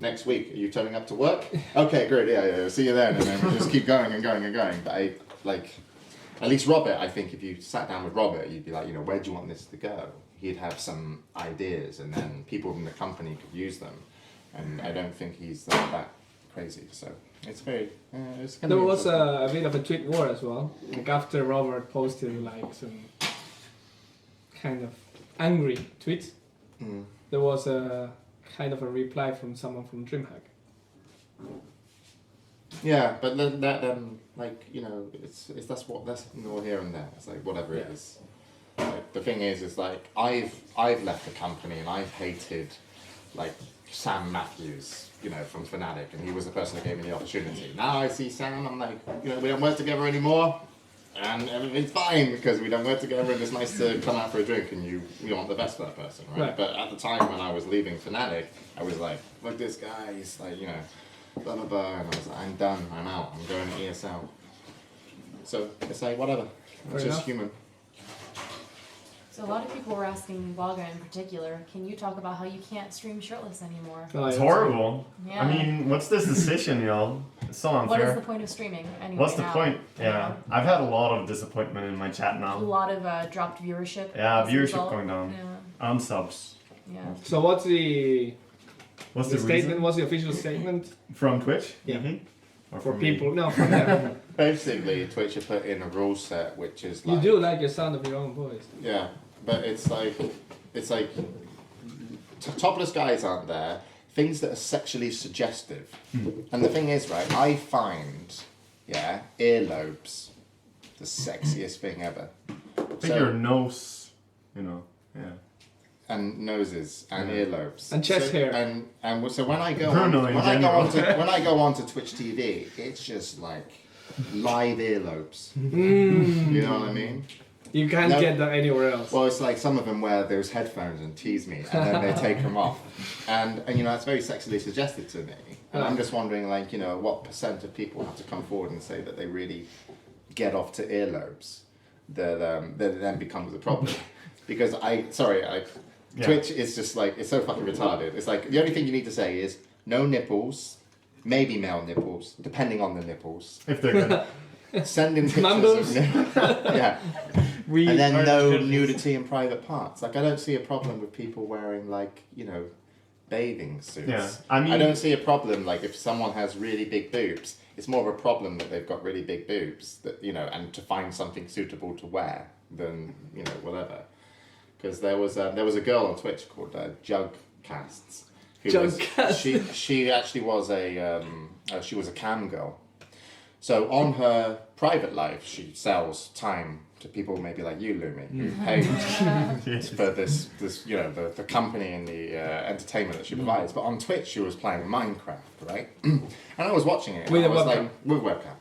next week, are you turning up to work? Okay, great, yeah, see you then. And then we just keep going and going and going. But At least Robert, I think if you sat down with Robert, you'd be like, where do you want this to go? He'd have some ideas, and then people in the company could use them. And I don't think he's that crazy. So it's very. It's gonna There be was interesting. a bit of a tweet war as well. Like after Robert posted like some kind of angry tweet, there was a kind of a reply from someone from DreamHack. Yeah, but then that like it's that's nor here and there. It's like whatever it is. Like, the thing is like I've left the company and I've hated like Sam Matthews, from Fnatic, and he was the person that gave me the opportunity. Now I see Sam, I'm like, we don't work together anymore, and everything's fine because we don't work together, and it's nice to come out for a drink, and you want the best for that person, right? But at the time when I was leaving Fnatic, I was like, look, this guy, he's like, blah blah blah, and I was like, I'm done, I'm out, I'm going to ESL. So it's like whatever, it's just human. So a lot of people were asking Vaga in particular, can you talk about how you can't stream shirtless anymore? It's horrible. Yeah. I mean, what's this decision, y'all? It's so unfair. What is the point of streaming anyway? What's the now? point? Yeah. I've had a lot of disappointment in my chat A now. lot of dropped viewership. Yeah, as a viewership result. going down. Yeah. Unsubs. Yeah. So what's the What's the statement? reason? What's the official statement From Twitch? Yeah. Or for from me? people? No, from them. Basically, Twitch have put in a rule set which is You like do like your sound of your own voice. yeah, but it's like topless guys aren't there. Things that are sexually suggestive, and the thing is, right? I find earlobes the sexiest thing ever. I think your nose, yeah. And noses and earlobes And chest hair. and so when I go Bruno in general. when I go onto Twitch TV, it's just like live earlobes. Mm. You know what I mean? You can't No. get that anywhere else. Well, it's like some of them wear those headphones and tease me, and then they take them off, and that's very sexually suggestive to me. And I'm just wondering, like, what percent of people have to come forward and say that they really get off to earlobes that then becomes a problem, because Twitch is just like, it's so fucking retarded. It's like the only thing you need to say is no nipples, maybe male nipples, depending on the nipples. If they're good. Send in pictures Mambos. yeah. We And then are no children. nudity in private parts. Like, I don't see a problem with people wearing, like, bathing suits. Yeah, I mean- I don't see a problem, like, if someone has really big boobs, it's more of a problem that they've got really big boobs, that, and to find something suitable to wear than, whatever. Because there was a girl on Twitch called Jugcasts. Jugcasts. She actually was she was a cam girl. So on her private life, she sells time to people maybe like you, Lumi, who paid for this the company and the entertainment that she provides. But on Twitch, she was playing Minecraft, right? And I was watching it. And With I a was webcam. like, with webcam.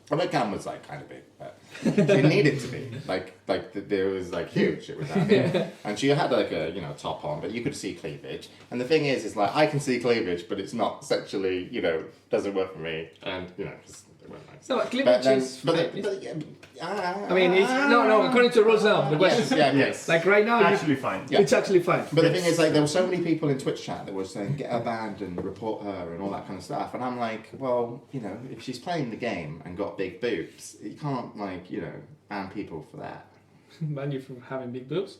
The webcam was like kind of big, but it needed to be there was like huge. It was down here, and she had like a top on, but you could see cleavage. And the thing is like I can see cleavage, but it's not sexually doesn't work for me, and just, it wasn't nice. No, but cleavage is I mean, it's, no. According to rules now, the question. Yes. Like right now, Actually fine. Yeah. it's actually fine. But the thing is, like, there were so many people in Twitch chat that were saying, get her banned and report her and all that kind of stuff. And I'm like, well, if she's playing the game and got big boobs, you can't, like, ban people for that. Ban you from having big boobs.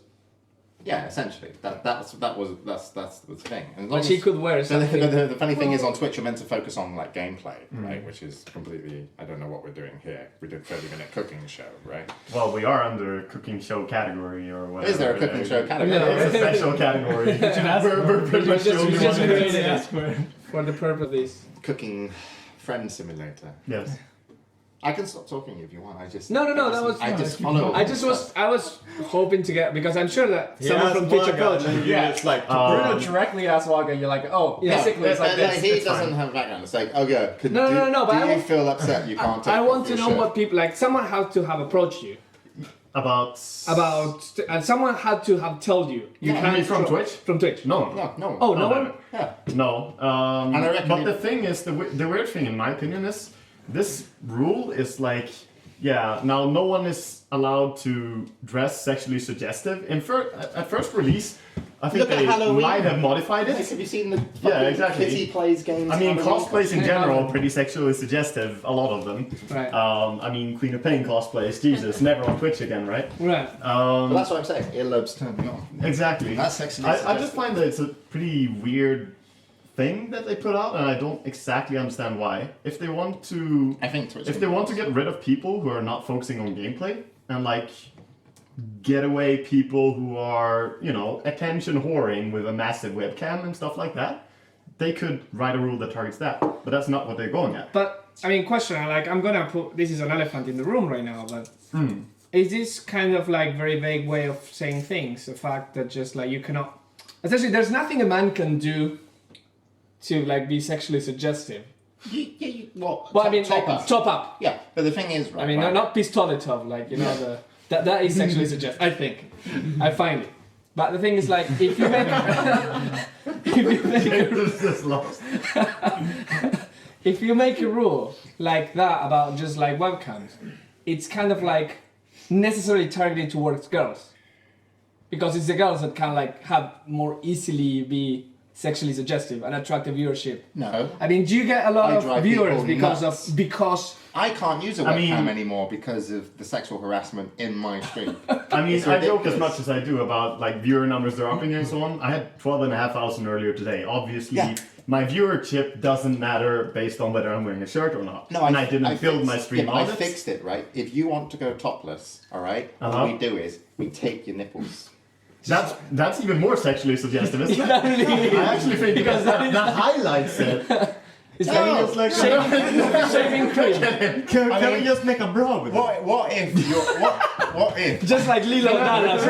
Yeah, essentially. That's the thing. And as long But she as- could wear But something. the funny thing is, on Twitch, you're meant to focus on, like, gameplay, right? Which is completely, I don't know what we're doing here. We did 30-minute cooking show, right? Well, we are under cooking show category or whatever. Is there a cooking show category? No. It's a special category. we're pretty much the just- only we just one created that it. ask for it. For the purpose of this. Cooking friend simulator. Yes. I can stop talking if you want. I just No, that was. I just follow. I was hoping to get, because I'm sure that someone from Twitch approached. Yeah, it's like Bruno directly asked Vaga. You're like, oh, Yeah. basically it's like But, this. he It's doesn't fine. have a background. It's like, okay, No, but do I you want- feel upset you can't take I want off to your know shirt? what people like. Someone had to have approached you About. and someone had to have told you. You Yeah, I mean, from tro- Twitch? From Twitch. No. No. Oh, no No, one. Yeah. No. And I reckon but it- the thing is, the weird thing in my opinion is, this rule is like, now no one is allowed to dress sexually suggestive. At first release, I think Look at they Halloween. might have modified Like, it. have you seen the Yeah, exactly. Kitty Plays games? I mean, Halloween cosplays in Yeah. general are pretty sexually suggestive, a lot of them. Right. I mean, Queen of Pain cosplays, Jesus, never on Twitch again, right? Right. But that's what I'm saying. Earlobes turn me on. Exactly. That's sexually I just suggestive. find that it's a pretty weird thing that they put out, and I don't exactly understand why. If they want to, I think Twitch. if they want to get rid of people who are not focusing on gameplay and like get away people who are, you know, attention whoring with a massive webcam and stuff like that, they could write a rule that targets that. But that's not what they're going at. But I mean, question. Like, I'm gonna put this is an elephant in the room right now, but is this kind of like very vague way of saying things? The fact that just like you cannot, essentially, there's nothing a man can do to like be sexually suggestive. What? Well, I mean, top like up. top up. Yeah, but the thing is, right? I mean, right, not pistoletov, like you know that is sexually suggestive. I think, I find it. But the thing is, like, if you make if you make a rule like that about just like webcams, it's kind of like necessarily targeted towards girls, because it's the girls that can like have more easily be sexually suggestive and attract a viewership. No. I mean, do you get a lot I of drive viewers people because nuts. because I can't use a I webcam mean- anymore because of the sexual harassment in my stream. I mean, It's I joke as ridiculous. much as I do about like viewer numbers dropping and so on. I had 12,500 earlier today. Obviously, Yeah. my viewership doesn't matter based on whether I'm wearing a shirt or not. No, and I didn't build fixed- my stream yeah, on but I it. fixed it, right? If you want to go topless, all right, Uh-huh. what we do is we tape your nipples. That's even more sexually suggestive, isn't it? I actually think because that highlights it. it's No, like It's like shaving cream, Can I we mean- just make a bra with it? What if you're what if just like Lilo Dallas.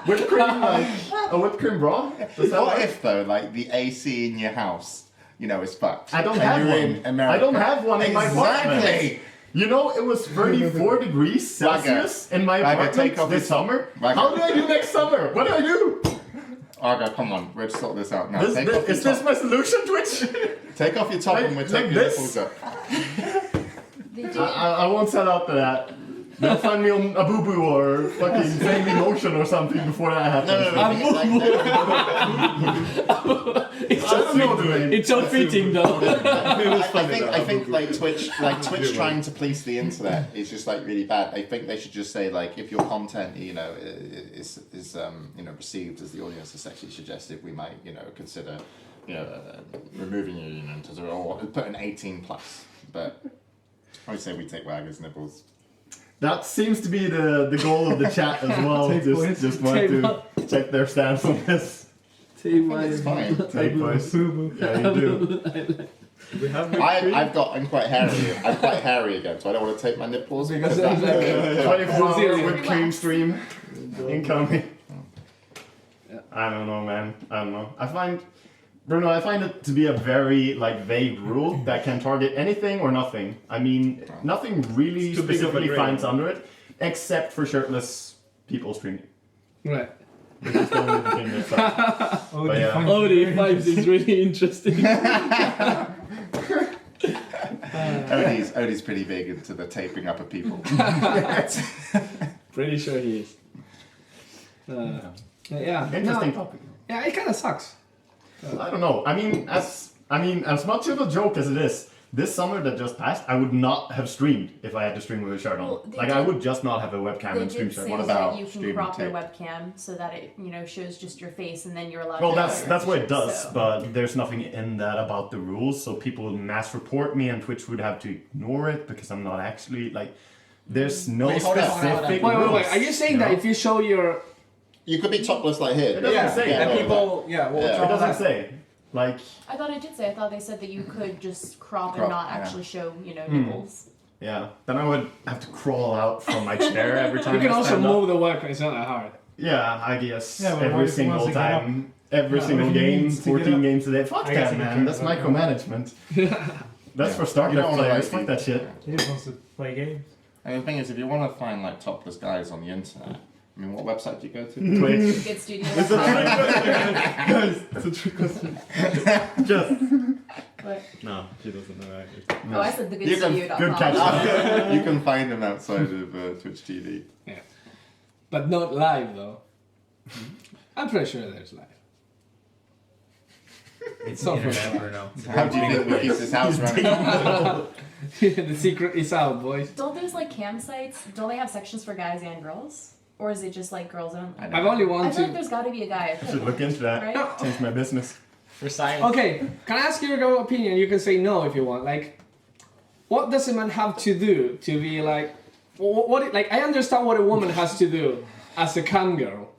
whipped cream, like a whipped cream bra. Does that what work? if though, like the AC in your house, you know, is fucked? I don't and have you're one. in America. I don't have one in my apartment. Exactly. You know, it was 34 degrees Celsius in my Wagga, apartment take off this your- summer. Wagga. How do I do next summer? What do I do? Argo, come on, we'll sort this out now. Is Take off your this top. my solution, Twitch? Take off your top Like- and we'll like take your this? nipples up. They do. I won't set out to that. They'll find me on a boo boo or fucking family motion or something before that happens. It's I don't know, dude. It's so fitting though. I think like Twitch trying to police the internet is just like really bad. I think they should just say like if your content you know is you know received as the audience is sexually suggestive, we might you know consider you know removing you know or put an 18 plus. But I would say we take Wagger's nipples. That seems to be the goal of the chat as well. just want to check their stance on this. It's fine. Take voice. Yeah, you do. I'm quite hairy. I'm quite hairy again, so I don't want to take my nipples Because that's it's 24-hour whipped cream stream incoming. I don't know, man. I don't know. I find it to be a very like vague rule that can target anything or nothing. I mean, nothing really It's too big of a specifically gray. finds under it, except for shirtless people streaming. Right. Which is the only thing that's up. Oh, But yeah. Oh, the vibes is really interesting. Odie's pretty big into the taping up of people. Pretty sure he is. Yeah. Interesting No, topic. yeah, it kind of sucks. I don't know. I mean, as much of a joke as it is, this summer that just passed, I would not have streamed if I had to stream with a shirt on. Well, they Like, I did- would just not have a webcam They and stream did shirt. say What that about you can streaming crop your tape? webcam so that it, you know, shows just your face, and then you're allowed. Well, to that's what it does, so. but there's nothing in that about the rules, so people would mass report me, and Twitch would have to ignore it because I'm not actually like. There's no Wait, hold on, specific hold on. Wait, rules. Are you saying you that know? if you show your You could be topless like here. It doesn't say yeah, that. And yeah, people, yeah, well, Yeah. It doesn't say. Like, I thought it did say. I thought they said that you could just crop Crop, and not yeah. actually show, you know, Hmm. nipples. yeah. Then I would have to crawl out from my chair every time. you can I also stand up. move the webcam. It's not that hard. Yeah, I guess Yeah, but why every does he want single to get up? time, every Yeah, single if he game, needs to get 14 up. games a day. Fuck I guess that, he man. can That's turn it on. micromanagement. That's Yeah. for You StarCraft don't wanna, players. like, Fuck that shit. He just wants to play games. And the thing is, if you want to find like topless guys on the internet, I mean, what website do you go to? Twitch. Good studio. Guys, it's a trick question. Just. But, No, she doesn't know that. oh, I said the You can- goodstudio.com. good catch. You can find them outside of Twitch TV. But not live though. I'm pretty sure there's life. It's So the internet, Bruno. How do you think we keep this house running? The secret is out, boys. Don't those like campsites? Don't they have sections for guys and girls, or is it just like girls only? I don't I've know. only I wanted feel like to. there's got to be a guy. I should look into that. Right? Change my business. For science. Okay, can I ask you your opinion? You can say no if you want. Like, what does a man have to do to be like? What like? I understand what a woman has to do as a cam girl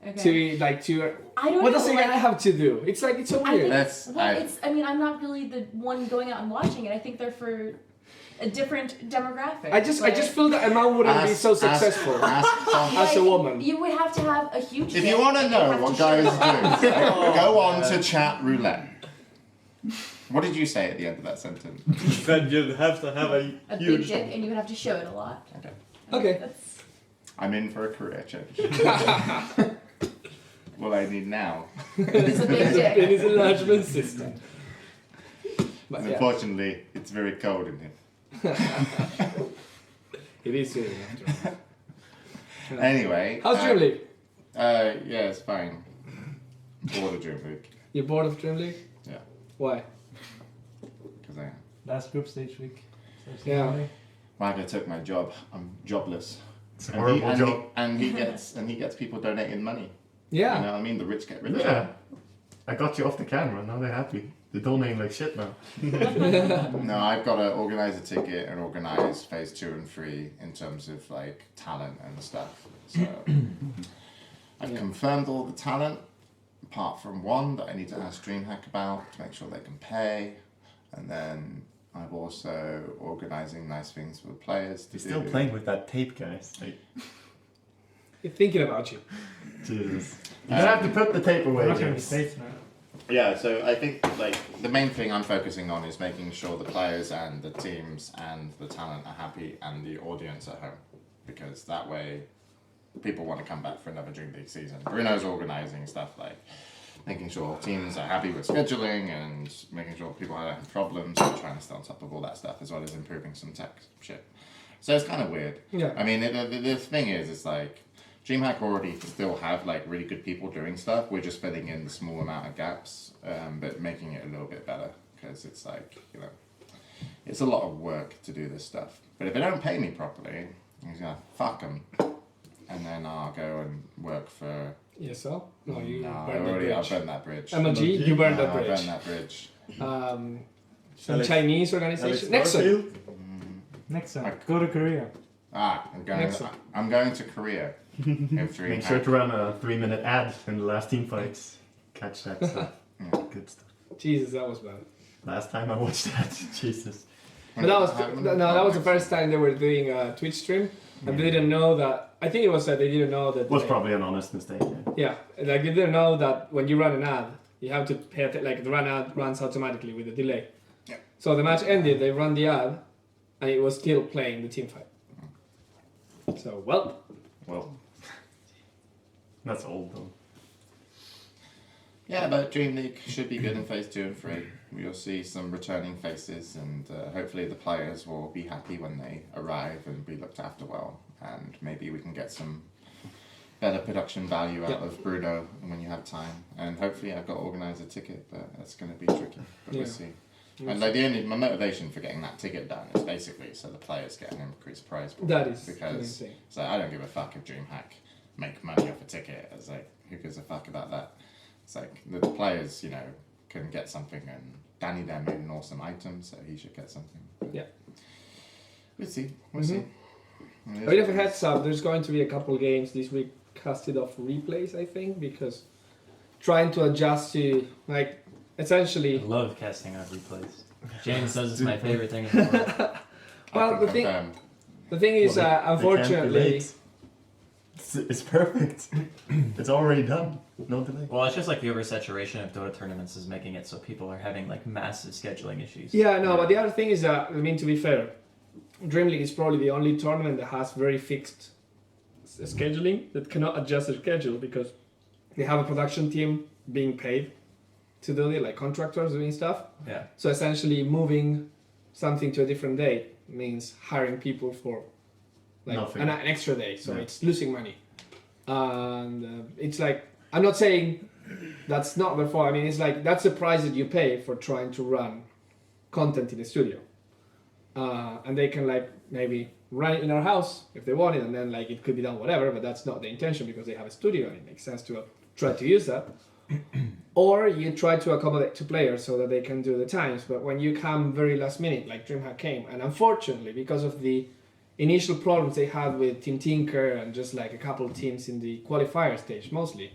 Okay. to be like to. I don't What know. does a like, guy have to do? It's like it's so I weird. think, That's- well, I- it's. I mean, I'm not really the one going out and watching it. I think they're for a different demographic. I just feel that a man wouldn't be so successful as a woman. You would have to have a huge. If dick, you want to and you know have what to show guys it. do, go on to chat roulette. What did you say at the end of that sentence? You said you'd have to have a A big huge. dick, and you would have to show it a lot. Okay. Okay. That's, I'm in for a career change. What I need now. it's a big dick. It is enlargement system. But yeah, Unfortunately, it's very cold in here. it is serious after all. Anyway. How's Dream League? Yeah, it's fine. Bored of Dream League. You're bored of Dream League? Yeah. Why? Because I Last group stage week. Yeah. Wagner took my job. I'm jobless. It's a horrible job. And he gets people donating money. Yeah. You know what I mean? The rich get richer. Yeah. I got you off the camera, now they're happy. They're donating like shit now. No, I've got to organise a ticket and organise phase 2 and 3 in terms of like talent and stuff. So I've confirmed all the talent, apart from one that I need to ask DreamHack about to make sure they can pay. And then I'm also organising nice things for the players to You're still do. playing with that tape, guys. Like, He's thinking about you. Jesus. You're gonna have to put the tape away, I'm not gonna be James. safe now. Yeah, so I think like the main thing I'm focusing on is making sure the players and the teams and the talent are happy and the audience at home, because that way people want to come back for another Dream League season. Bruno's organising stuff like making sure teams are happy with scheduling and making sure people don't have problems and trying to stay on top of all that stuff, as well as improving some tech shit. So it's kind of weird. Yeah. I mean, the thing is, it's like DreamHack already still have like really good people doing stuff. We're just filling in the small amount of gaps, but making it a little bit better, because it's like, you know, it's a lot of work to do this stuff. But if they don't pay me properly, I'm just gonna fuck them, and then I'll go and work for. ESL? No, you No, burned that I've bridge. burned that bridge. MLG, you burned that I bridge. burned that bridge. Some Chinese organization. Alex Nexon. Garfield? Next time, Like- go to Korea. Excellent. I'm going to Korea. in three. Make sure to run a 3-minute ad in the last team fights. Catch that stuff. Yeah. Good stuff. Jesus, that was bad. Last time I watched that, Jesus. But that was the first time they were doing a Twitch stream, and they didn't know that. I think it was that they didn't know that. It was probably an honest mistake. Yeah. Yeah, like they didn't know that when you run an ad, you have to pay like the run ad runs automatically with a delay. Yeah. So the match ended, they run the ad, and it was still playing the team fight. So well, That's old though. Yeah, but Dream League should be good in phase 2 and 3. You'll see some returning faces, and hopefully the players will be happy when they arrive and be looked after well. And maybe we can get some better production value out of Bruno when you have time. And hopefully I've got to organise a ticket, but that's going to be tricky. But we'll see. And like my motivation for getting that ticket done is basically so the players get an increased prize pool. that is Because insane. so I don't give a fuck if DreamHack make money off a ticket. It's like, who gives a fuck about that? It's like the players, you know, can get something, and Danny there made an awesome item, so he should get something. But Yeah. We'll see. We'll see. A bit of a heads up, there's going to be a couple games this week casted off replays, I think, because trying to adjust to, like, essentially. I love casting out replays. James says it's my favorite thing in the world. Well, the thing is, Well, they can't unfortunately, relate. It's perfect. It's already done. No delay. Well, it's just like the oversaturation of Dota tournaments is making it so people are having like massive scheduling issues. yeah, no, but the other thing is that, I mean, to be fair, Dream League is probably the only tournament that has very fixed scheduling that cannot adjust their schedule because they have a production team being paid to do it, like contractors doing stuff. Yeah. So essentially, moving something to a different date means hiring people for like Nothing. an extra day. So Yeah. it's losing money, and it's like I'm not saying that's not their fault. I mean, it's like that's the price that you pay for trying to run content in the studio, and they can like maybe run it in our house if they want it, and then like it could be done whatever. But that's not the intention because they have a studio and it makes sense to try to use that. Or you try to accommodate to players so that they can do the times. But when you come very last minute, like DreamHack came, and unfortunately because of the initial problems they had with Team Tinker and just like a couple of teams in the qualifier stage mostly,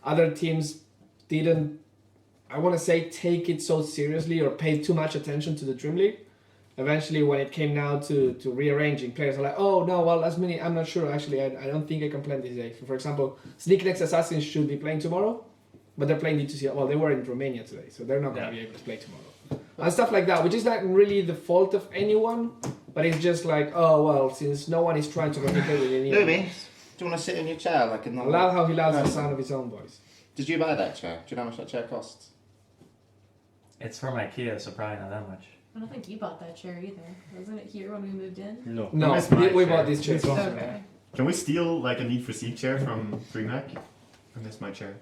other teams didn't, I want to say, take it so seriously or pay too much attention to the Dream League. Eventually, when it came now to rearranging, players are like, oh no, well, last minute, I'm not sure, actually, I don't think I can play this day. So, for example, Sneak Next Assassins should be playing tomorrow, but they're playing D2C, well, they were in Romania today, so they're not going to be able to play tomorrow. And stuff like that, which is not really the fault of anyone, but it's just like, oh, well, since no one is trying to communicate with anyone. Louis, do you want to sit in your chair like a I normal? love how he loves the sound of his own voice. Did you buy that chair? Do you know how much that chair costs? It's from IKEA, so probably not that much. I don't think you bought that chair either. Wasn't it here when we moved in? No. No, That's my we chair. bought this chair. Okay. Can we steal like a Need for Speed chair from DreamHack? I miss my chair.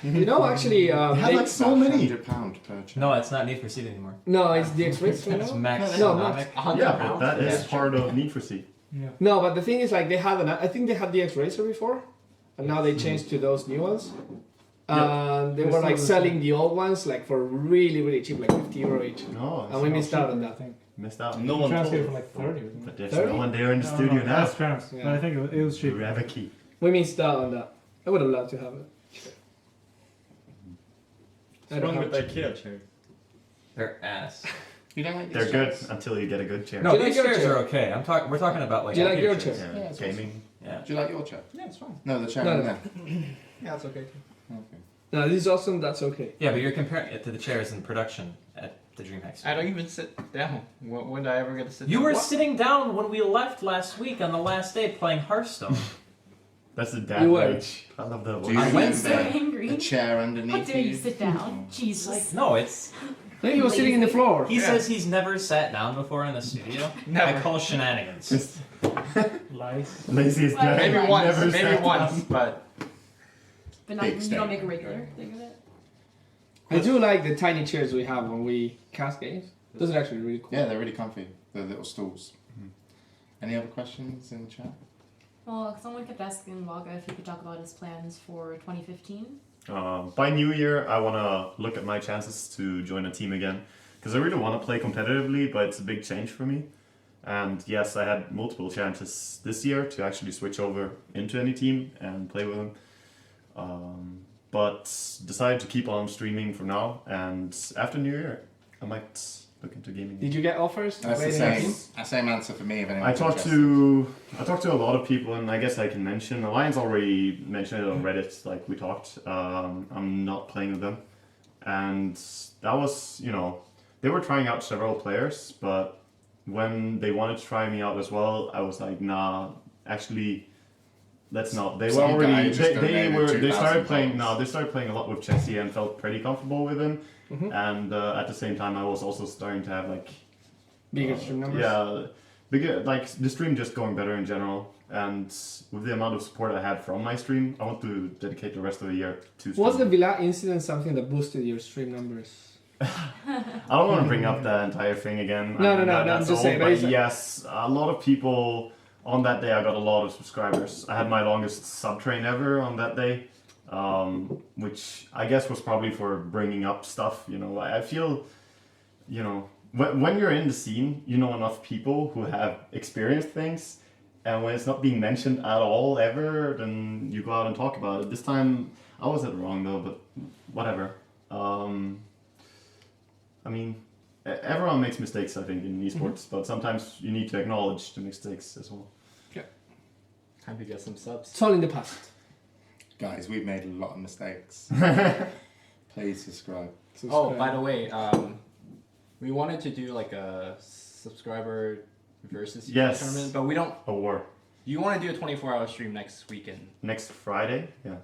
You know, actually, They have they- like so many. £100 per chair. No, it's not Need for Speed anymore. no, it's the X-Rays right It's now. Max No, Dynamic. Yeah, but that is part of Need for Speed. Yeah. No, but the thing is, like, they had I think they had the X-Racer before, and now they changed to those new ones. And they were like selling the old ones like for really, really cheap, like €50 each. No, And we missed out on I that. think. missed out. No one Transferred told for us. like 30 or something. But there's 30? no one there in the No, studio no, now. That's trans. Yeah. But I think it was cheap. We have a key. We missed out on that. I would have loved to have it. I What's don't wrong have with IKEA chairs? They're ass. You don't like these They're good chairs? until you get a good chair. No, Do you these like your chairs chair? are okay. We're talking about like. Do you like IKEA your chairs. chair? Yeah, Yeah, it's gaming. Yeah. Do you like your chair? Yeah, it's fine. No, the chair No, in no. there. Yeah, it's okay. Okay. No, this is awesome. That's okay. Yeah, but you're comparing it to the chairs in production at the DreamHack. I don't even sit down. When did I ever get to sit You down? were What? sitting down when we left last week on the last day playing Hearthstone. That's the dad You were. rage. I love that Do one. you On Wednesday. So remember angry. the chair How underneath dare you you? sit down? Jesus. No, it's. I think he was sitting in the floor. He says he's never sat down before in the studio. Never. I call shenanigans. Just Lies. laziest Well, guy. Maybe Never once. Never Maybe sat once. down. But But not, Big you statement. don't make a regular thing of it. I do like the tiny chairs we have when we cast games. Those are actually really cool. Yeah, they're really comfy. The little stools. Any other questions in the chat? Well, someone kept asking Waga if he could talk about his plans for 2015. By New Year, I want to look at my chances to join a team again. Because I really want to play competitively, but it's a big change for me. And yes, I had multiple chances this year to actually switch over into any team and play with them. But decided to keep on streaming for now. And after New Year, I might look into gaming. Did you get offers to That's play the in a same. team? Same answer for me. If I anyone's talked interested. to a lot of people, and I guess I can mention. Alliance already mentioned it on Reddit, like we talked. I'm not playing with them, and that was, they were trying out several players, but when they wanted to try me out as well, I was like, nah, actually, let's not. They were Some guy already just they donated they started 2,000 playing. points. No, they started playing a lot with Jesse and felt pretty comfortable with him. Mhm. And at the same time, I was also starting to have like Bigger stream numbers? yeah, bigger, like the stream just going better in general, and with the amount of support I had from my stream, I want to dedicate the rest of the year to. Was the streaming. Villa incident something that boosted your stream numbers? I don't want to bring up the entire thing again. No, I mean, no, that's I'm just old, saying, but but it's- yes, a lot of people on that day. I got a lot of subscribers. I had my longest sub train ever on that day, which I guess was probably for bringing up stuff. I feel, when you're in the scene, you know enough people who have experienced things, and when it's not being mentioned at all ever, then you go out and talk about it. This time I was it wrong though, but whatever. I mean, everyone makes mistakes, I think, in esports, but sometimes you need to acknowledge the mistakes as well. time to get some subs. It's all in the past. Guys, we've made a lot of mistakes. Please subscribe. Oh, by the way, we wanted to do like a subscriber versus Yes. tournament, but we don't. A war. You want to do a 24-hour stream next weekend, Next Friday? Yeah.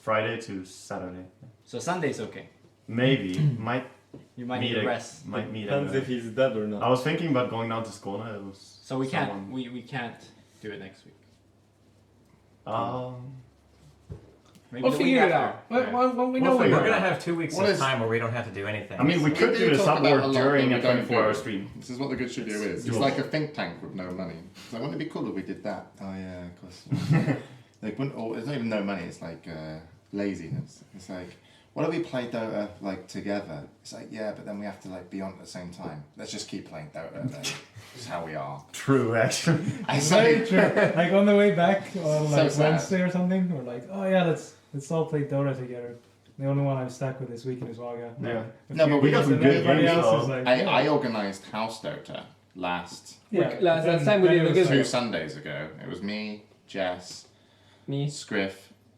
Friday to Saturday. so Sunday's okay. Maybe. Might You might meet need a a- rest. Might meet Depends if he's dead or I not. was thinking about going down to Skåne. It was So we can't. someone- We can't do it next week. Maybe We'll the figure week it after. out. When we We'll know we figure We're know. gonna have 2 weeks What of is- time where we don't have to do anything. I mean, we could do a talk about a subboard lot during that a we don't 24-hour do. stream. This is what the good studio is. It's Dual. like a think tank with no money. It's like, wouldn't it be cool if we did that? Oh yeah, of course. Like, wouldn't, or, it's not even no money. It's like laziness. It's like, what if we play Dota like together? It's like, yeah, but then we have to like be on at the same time. Let's just keep playing Dota. Then. It's how we are. True, actually. It's Very like, true. Like on the way back on So like sad. Wednesday or something, we're like, oh yeah, let's all play Dota together. The only one I'm stuck with this weekend is Vaga. Yeah. No, but we got some And good everybody games, else is though. like, I yeah. organised House Dota last Last time we did the was two good Sundays ago. It was me, Jess, me. Skrff,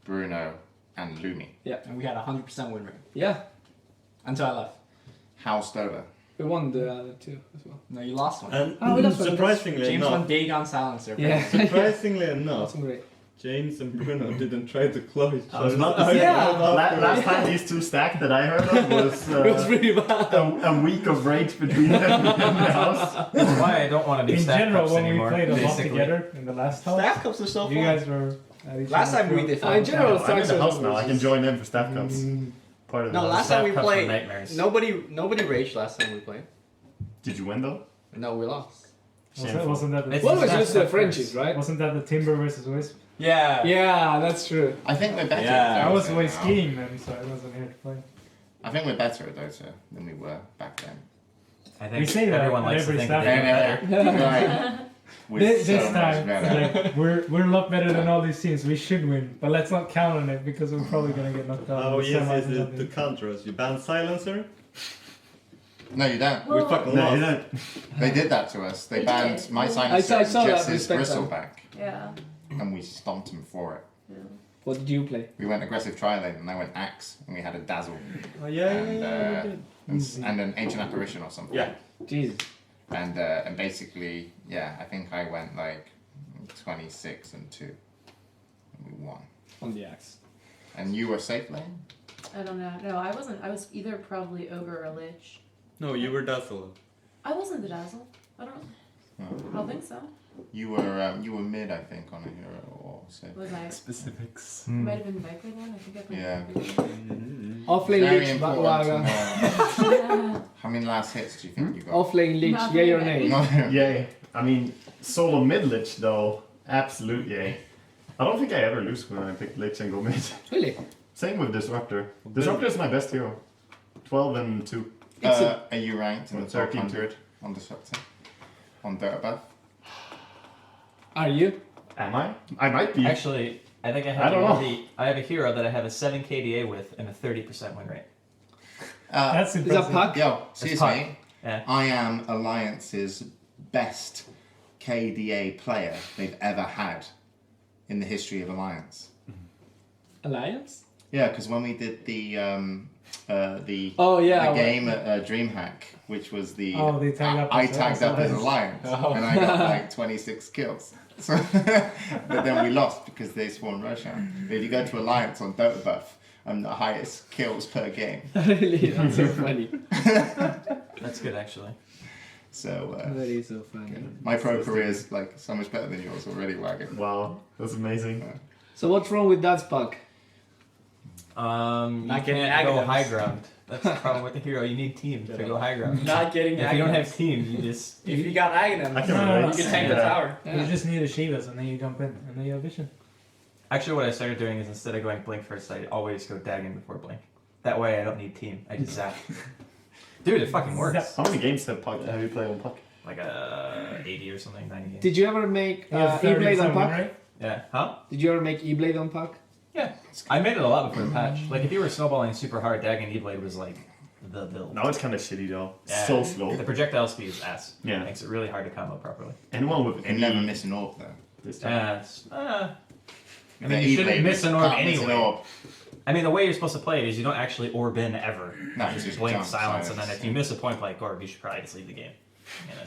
Bruno, and Lumi. And we had 100% win rate Yeah, until I left. House Dota. we won the other two as well. No, you lost one. And Oh, we lost one. surprisingly James won enough, Dagon Silencer. Yeah. surprisingly enough, Awesome, great. James and Bruno didn't try to close each I was other. about to say, Yeah. last time these two stacked that I heard of was, It was really bad. a week of rage between them in the house. That's why I don't want to do In stack general, cups when anymore. we played a lot basically. together in the last house, Staff cups are so you fun. guys were at each Last other's time we throat. did In general, I'm in the Saxon house now. I can was- join them for staff cups. Part of the No, house. last Stack time we cups are played, nightmares. nobody raged last time we played. Did you win though? No, we lost. Wasn't that the, It's What was stack just the cup Frenchies, first. right? wasn't that the Timber versus Wisp? Yeah. Yeah, that's true. I think we're better Yeah. at I Dota was away now. skiing then, so I wasn't here to play. I think we're better at Dota than we were back then. I We think say that everyone at likes to every think staff that they're better. Right. We're This so much time, better. like, we're a lot better than all these teams. We should win, but let's not count on it because we're probably gonna get knocked out. Oh in the yes, semis yes, or yes, something. to counter us. You banned Silencer? No, you don't. We fucking No, you lost. don't. They did that to us. They They banned did. my I silencer and saw that, Jess's respect bristle that. back, Yeah. and we stomped him for it. What did you play? We went aggressive tri-lane, and I went axe, and we had a dazzle Oh yeah, and, yeah, we did. and an ancient apparition or something. Yeah. Jesus. And basically, yeah, I think I went like 26 and 2, and we won. On the axe. And you were safe lane. I don't know. No, I wasn't. I was either probably ogre or lich. No, you were dazzled. I wasn't the dazzle. I don't. I don't think so. You were mid, I think, on a hero or safe. Was I? Specifics. Might have been Viper then. I think I played Yeah. Viper. Offlane Very Lich, important Waga. to know. How many last hits do you think you got? Offlane Lich, Not yay or very nay? No. Yay. I mean, solo mid lich though, absolute yay. I don't think I ever lose when I pick lich and go mid. Really? Same with Disruptor. Disruptor is my best hero. 12 and 2. Are you ranked in the top 13 100 on Disruptor? On Dota buff? Are you? Am I? I might be. Actually, I think I I have don't know. I have a hero that I have a 7 KDA with and a 30% win rate. That's Is that impressive. Puck? Yo, excuse Puck. me. Yeah. I am Alliance's best KDA player they've ever had in the history of Alliance. Alliance? Yeah, because when we did the Oh yeah. the game at DreamHack, which was the Oh, they tagged up I as tagged up as Alliance. Alliance, and I got like 26 kills. So, but then we lost because they spawned Roshan. But if you go to Alliance on Dota buff, I'm the highest kills per game. Really? That's so funny. That's good, actually. So That is so funny. my pro career is like so much better than yours already, Wagon. Wow, that's amazing. So what's wrong with that Puck? You Not getting can't go aghanims. high ground. That's the problem with the hero. You need team to go high ground. Not getting If you don't have Aghanims. team, you just If you got Aghanims, I can No, relate. you can tank the Yeah. tower. You just need a Shivas and then you jump in and then you have vision. Actually, what I started doing is instead of going blink first, I always go dagging before blink. That way, I don't need team. I just zap. Dude, it fucking works. How many games have you played on Puck? Like 80 or something, 90 games. Did you ever make You have E-Blade on 37, Puck? right? Yeah. Huh? Did you ever make E-Blade on Puck? Yeah. I made it a lot before the patch. Like if you were snowballing super hard, dagging E-Blade was like the build. Now it's kind of shitty though. Yeah. So slow. The projectile speed is ass. Yeah. Makes it really hard to combo properly. Anyone with You never miss an orb though. this time. I mean, you shouldn't miss an orb Can't miss an anyway. orb. I mean, the way you're supposed to play it is you don't actually orb in ever. No, You just just blink, jump, silence, and then silence. if you miss a point blank orb, you should probably just leave the game. You know,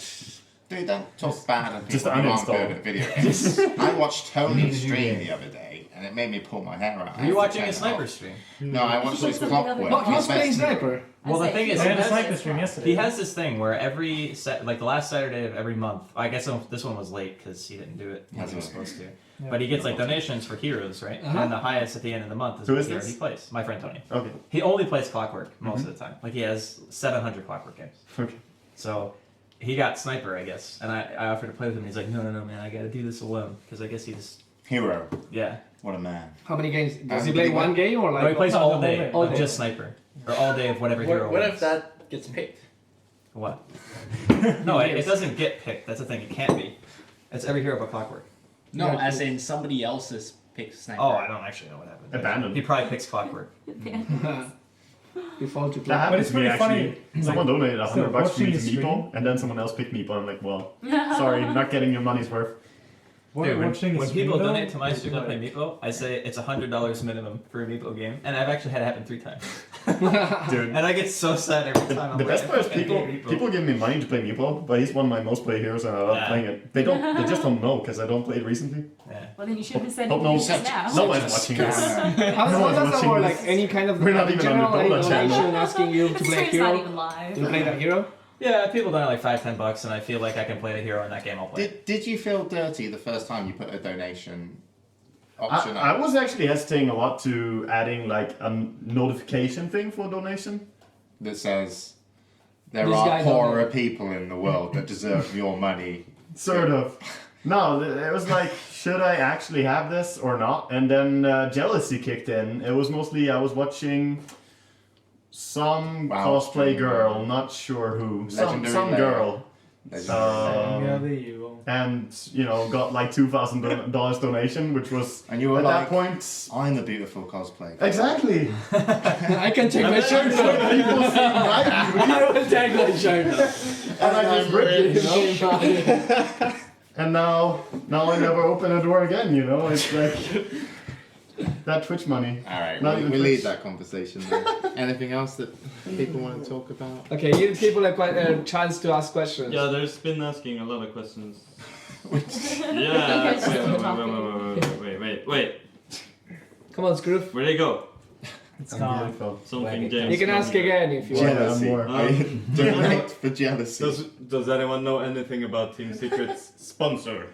Dude, don't talk bad of Just people who aren't uninstall. good at video games. I watched Tony stream the other day, and it made me pull my hair out. Were you watching a sniper stream? No, I watched his clockwork. Oh, he was His playing best- Sniper. Well, the thing is, I he had a has, sniper stream yesterday. he has this thing where every set, like the last Saturday of every month, I guess this one was late because he didn't do it as he was supposed to. Yeah. But he gets like donations for heroes, right? Uh-huh. And the highest at the end of the month is Who what is hero this? he plays. My friend Tony. Okay. He only plays Clockwork most of the time. Like he has 700 Clockwork games. Okay. So he got Sniper, I guess, and I offered to play with him. And he's like, no, man, I got to do this alone because I guess he's Hero. yeah. What a man. How many games? Does he did play he one win? game or No, like? he plays no, all the whole day, day. All of day. just Sniper, or all day of whatever hero. What wins. if that gets picked? What? No, it doesn't get picked. That's the thing. It can't be. It's every hero but Clockwork. No, Yeah, as in somebody else's pick sniper. Oh, I don't actually know what happened. Abandoned. He probably picks Clockwork. Default to That play. But happened it's to me pretty funny. actually. Someone donated $100 for watching me to the stream- Meeple, and then someone else picked Meeple. I'm like, well, sorry, not getting your money's worth. Dude, Watching the when stream, people though, donate to my it's stream to play like- Meeple, I say it's $100 minimum for a Meeple game, and I've actually had it happen 3 times. Dude, And I get so sad every time. I'm the like, best part is I fucking people hate Meeple. people give me money to play Meeple, but he's one of my most played heroes, and I love Yeah. playing it. They just don't know because I don't play it recently. Yeah. Well, then you should have said Oh, no, it just now. no one's watching this. How No one's does that watching work? this. Like any kind of We're not even on the general Donut channel. donation asking you to This play a stream's not hero? even live. To play that hero? Yeah, people donate like $5-10, and I feel like I can play the hero in that game. I'll play. it. Did you feel dirty the first time you put a donation option I up? was actually hesitating a lot to adding like a notification thing for donation. That says there This guy are don't poorer know. people in the world that deserve your money. Sort of. No, it was like, should I actually have this or not? And then jealousy kicked in. It was mostly I was watching some Wow. cosplay girl, not sure who, some Legendary Lair. girl, Yeah, there you go. and got like $2,000 donation, which was And you were at like, that point I'm the beautiful cosplay. exactly. I can take my shirt off. People see my beauty, I will take my shirt off. and I just ripped it, know? And now I never open a door again. It's like that Twitch money. All right, Not we'll even leave Twitch. that conversation then. Anything else that people want to talk about? Okay, give people a chance to ask questions. Yeah, there's been asking a lot of questions. Okay, Yeah. just keep talking. Wait. Come on, Skrff. Where'd they go? It's gone. Beautiful. Something James. You can ask Bond. again if you want. Jealousy. more. Donate for jealousy. Does anyone know anything about Team Secret's sponsor?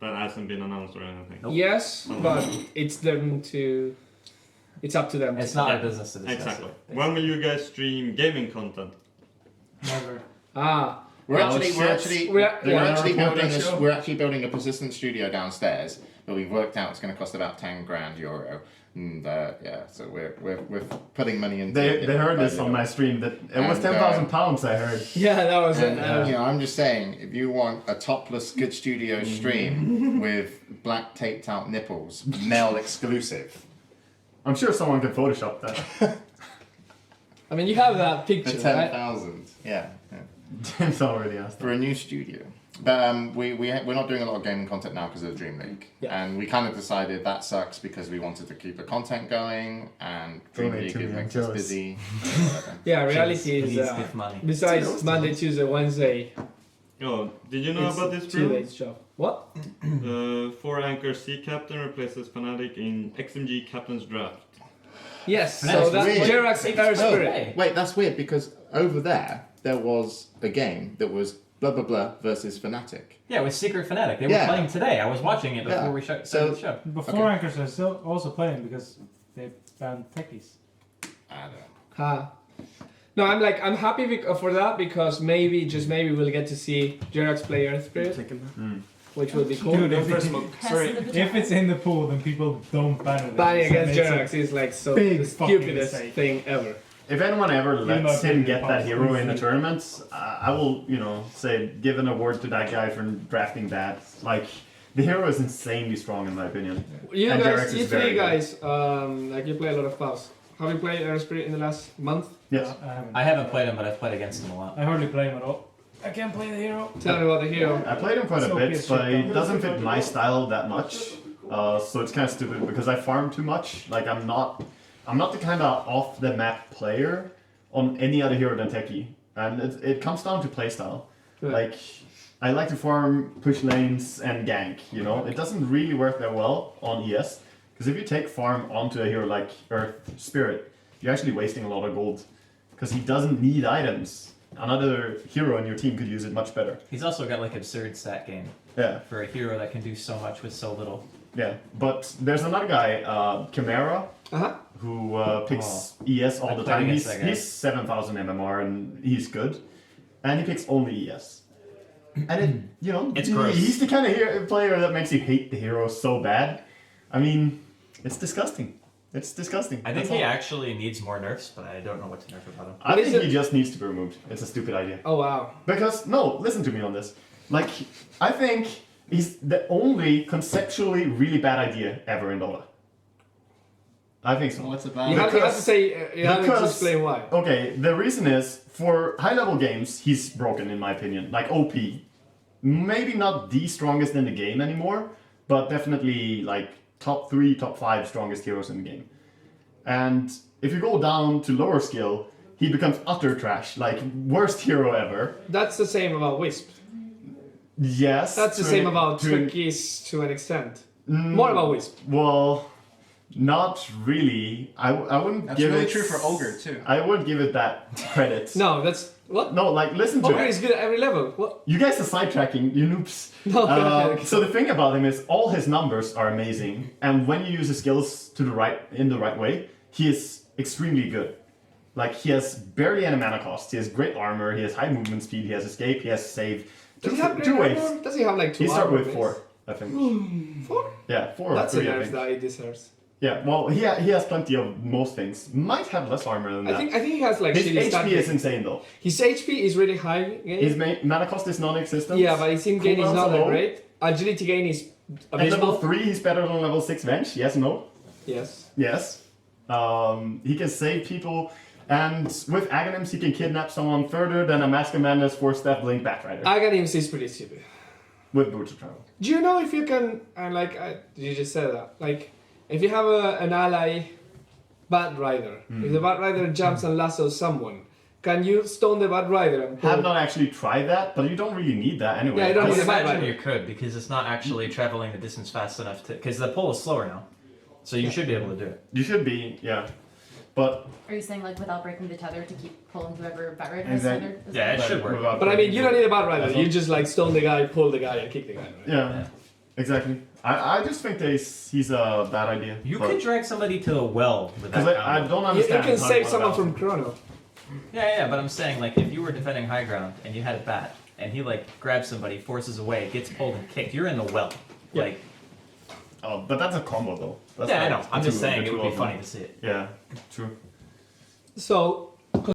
That hasn't been announced or anything. Yes, but it's them to. It's up to them. It's not our business to discuss Exactly. it. When will you guys stream gaming content? Never. Ah, We're Oh, actually shit. we're yeah, actually report building that show. we're actually building a persistent studio downstairs, but we've worked out it's going to cost about €10,000. And so we're putting money into it. They heard this on my stream that it was And, £10,000. I heard. yeah, that was it. And, I'm just saying, if you want a topless good studio stream with black taped out nipples, male exclusive, I'm sure someone can Photoshop that. I mean, you have that for picture, right? 10,000, yeah, James already asked. for a new studio. But we're not doing a lot of gaming content now because of the Dream League, Yeah. and we kind of decided that sucks because we wanted to keep the content going, and Dream Donate League to me, I'm makes us jealous. busy. Yeah, reality Please is give money. besides Monday, Tuesday, Wednesday, Oh, did you know it's about this 2 bro? days job. What? 4 anchor C captain replaces Fnatic in XMG captain's draft. Yes, That's so that's weird. Jerax Air Oh, Spirit. wait, that's weird because over there was a game that was blah blah blah versus Fnatic. Yeah, with Secret Fnatic. They were Yeah. playing today. I was watching it before Yeah. we started So- the show. Before Okay. anchors are still also playing because they banned techies. I don't know. Ha. No, I'm happy for that because maybe, just maybe, we'll get to see Jerax play Earth Spirit, which will be cool. Dude, if, Pass sorry, the baton. if it's in the pool, then people don't ban it. Banning against It's a Jerax is like so big the fucking stupidest mistake. thing ever. If anyone ever Even lets though him it's get that possible. hero in the tournaments, I will, say give an award to that guy for drafting that. Like, the hero is insanely strong in my opinion. You And Jerax guys, is you very three good. guys, like you play a lot of claws. Have you played Earth Spirit in the last month? Yes. I haven't played him, but I've played against him a lot. I hardly play him at all. I can't play the hero. Tell me about the hero. I played him quite a So bit, pissed but shit. it doesn't fit my style that much. So it's kind of stupid because I farm too much. Like I'm not the kind of off the map player on any other hero than Techie, and it comes down to playstyle. Right. Like I like to farm, push lanes, and gank. It doesn't really work that well on ES because if you take farm onto a hero like Earth Spirit, you're actually wasting a lot of gold because he doesn't need items. Another hero in your team could use it much better. He's also got like absurd stat gain. Yeah. for a hero that can do so much with so little. Yeah, but there's another guy, Chimera, Uh-huh. who picks ES all I the played time. against that guy. He's 7,000 MMR and he's good, and he picks only ES. And it, you know, It's gross. he's the kind of player that makes you hate the hero so bad. I mean, it's disgusting. It's disgusting. I think That's he all. actually needs more nerfs, but I don't know what to nerf about him. I What is think it? he just needs to be removed. It's a stupid idea. Oh wow. Because, no, listen to me on this. Like, I think he's the only conceptually really bad idea ever in Dota. I think so. What's about You it? have to Because- say. You have to because- explain why. Okay, the reason is, for high-level games, he's broken in my opinion. Like, OP. Maybe not the strongest in the game anymore, but definitely, like, top 3, top 5 strongest heroes in the game. And if you go down to lower skill, he becomes utter trash. Like, worst hero ever. That's the same about Wisp. Yes. That's the to same an- about to an- Trickies to an extent. More about Wisp. Well, not really. I wouldn't That's give really it... true for Ogre too. I wouldn't give it that credit. No, that's what. No, like, listen to Ogre it. is good at every level. What? You guys are sidetracking, you noobs. No. So the thing about him is all his numbers are amazing, and when you use his skills to the right in the right way, he is extremely good. Like, he has barely any mana cost. He has great armor. He has high movement speed. He has escape. He has save. Does he have Two great waves. armor? Does he have like 2 He started armor with base? 4, I think. 4? Yeah, 4 or That's a 3, I nerf think. that he deserves. Yeah, well, he has plenty of most things. Might have less armor than that. I think he has like His shitty stat HP is gain. insane though. His HP is really high. His mana cost is non-existent. Yeah, but his in gain is Cooldowns not are that low. great. Agility gain is At level abysmal. 3, he's better than level 6 Venge. Yes, no? Yes. Yes. He can save people, and with Aghanims he can kidnap someone further than a Mask of Madness 4-step Blink Batrider Aghanims is pretty stupid. with Boots of Travel. Do you know if you can, you just said that, like, if you have an ally Bat Rider, if the Bat Rider jumps and lassos someone, can you stone the Bat Rider and pull? Have not actually tried that, but you don't really need that anyway. Yeah, you don't I need would a Bat imagine Rider. you could, because it's not actually traveling the distance fast enough to. Because the pole is slower now. So you should be able to do it. You should be, yeah. But Are you saying like without breaking the tether to keep pulling whoever Bat Rider Exactly. is tethered? Is Yeah, that- it should work. without But I mean, you don't need a Bat That's Rider. all. You just like stone the guy, pull the guy, and kick the guy. Right? Yeah, exactly. I just think he's a bad idea. You could drag somebody to a well with that Because I combo. don't You understand. can how save one someone about- from Chrono. Yeah, but I'm saying, like, if you were defending high ground and you had a bat, and he, like, grabs somebody, forces away, gets pulled and kicked, you're in the well. Yeah. Like, Oh, but that's a combo though. That's yeah, I like know. I'm the just two- saying the it two would be of them. funny to see it. Yeah, true. So